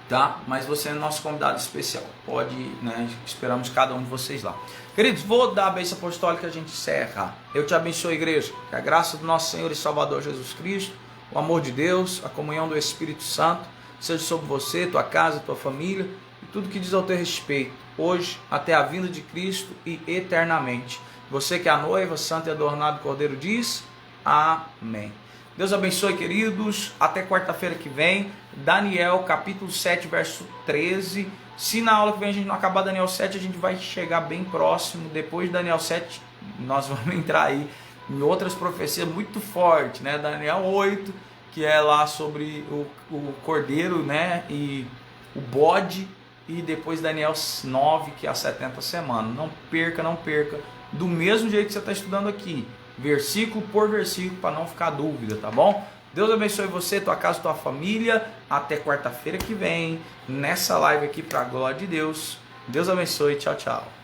S1: tá? Mas você é nosso convidado especial. Pode, né? Esperamos cada um de vocês lá. Queridos, vou dar a bênção apostólica e a gente encerra. Eu te abençoe, igreja. Que a graça do nosso Senhor e Salvador Jesus Cristo, o amor de Deus, a comunhão do Espírito Santo, seja sobre você, tua casa, tua família e tudo que diz ao teu respeito, hoje, até a vinda de Cristo e eternamente. Você que é a noiva, santo e adornado Cordeiro diz, amém. Deus abençoe, queridos. Até quarta-feira que vem. Daniel, capítulo 7, verso 13. Se na aula que vem a gente não acabar Daniel 7, a gente vai chegar bem próximo. Depois de Daniel 7, nós vamos entrar aí em outras profecias muito fortes, né? Daniel 8, que é lá sobre o cordeiro, né? E o bode. E depois Daniel 9, que é as 70 semanas. Não perca, não perca. Do mesmo jeito que você está estudando aqui, versículo por versículo, para não ficar dúvida, tá bom? Deus abençoe você, tua casa, tua família. Até quarta-feira que vem, nessa live aqui, para a glória de Deus. Deus abençoe, tchau, tchau.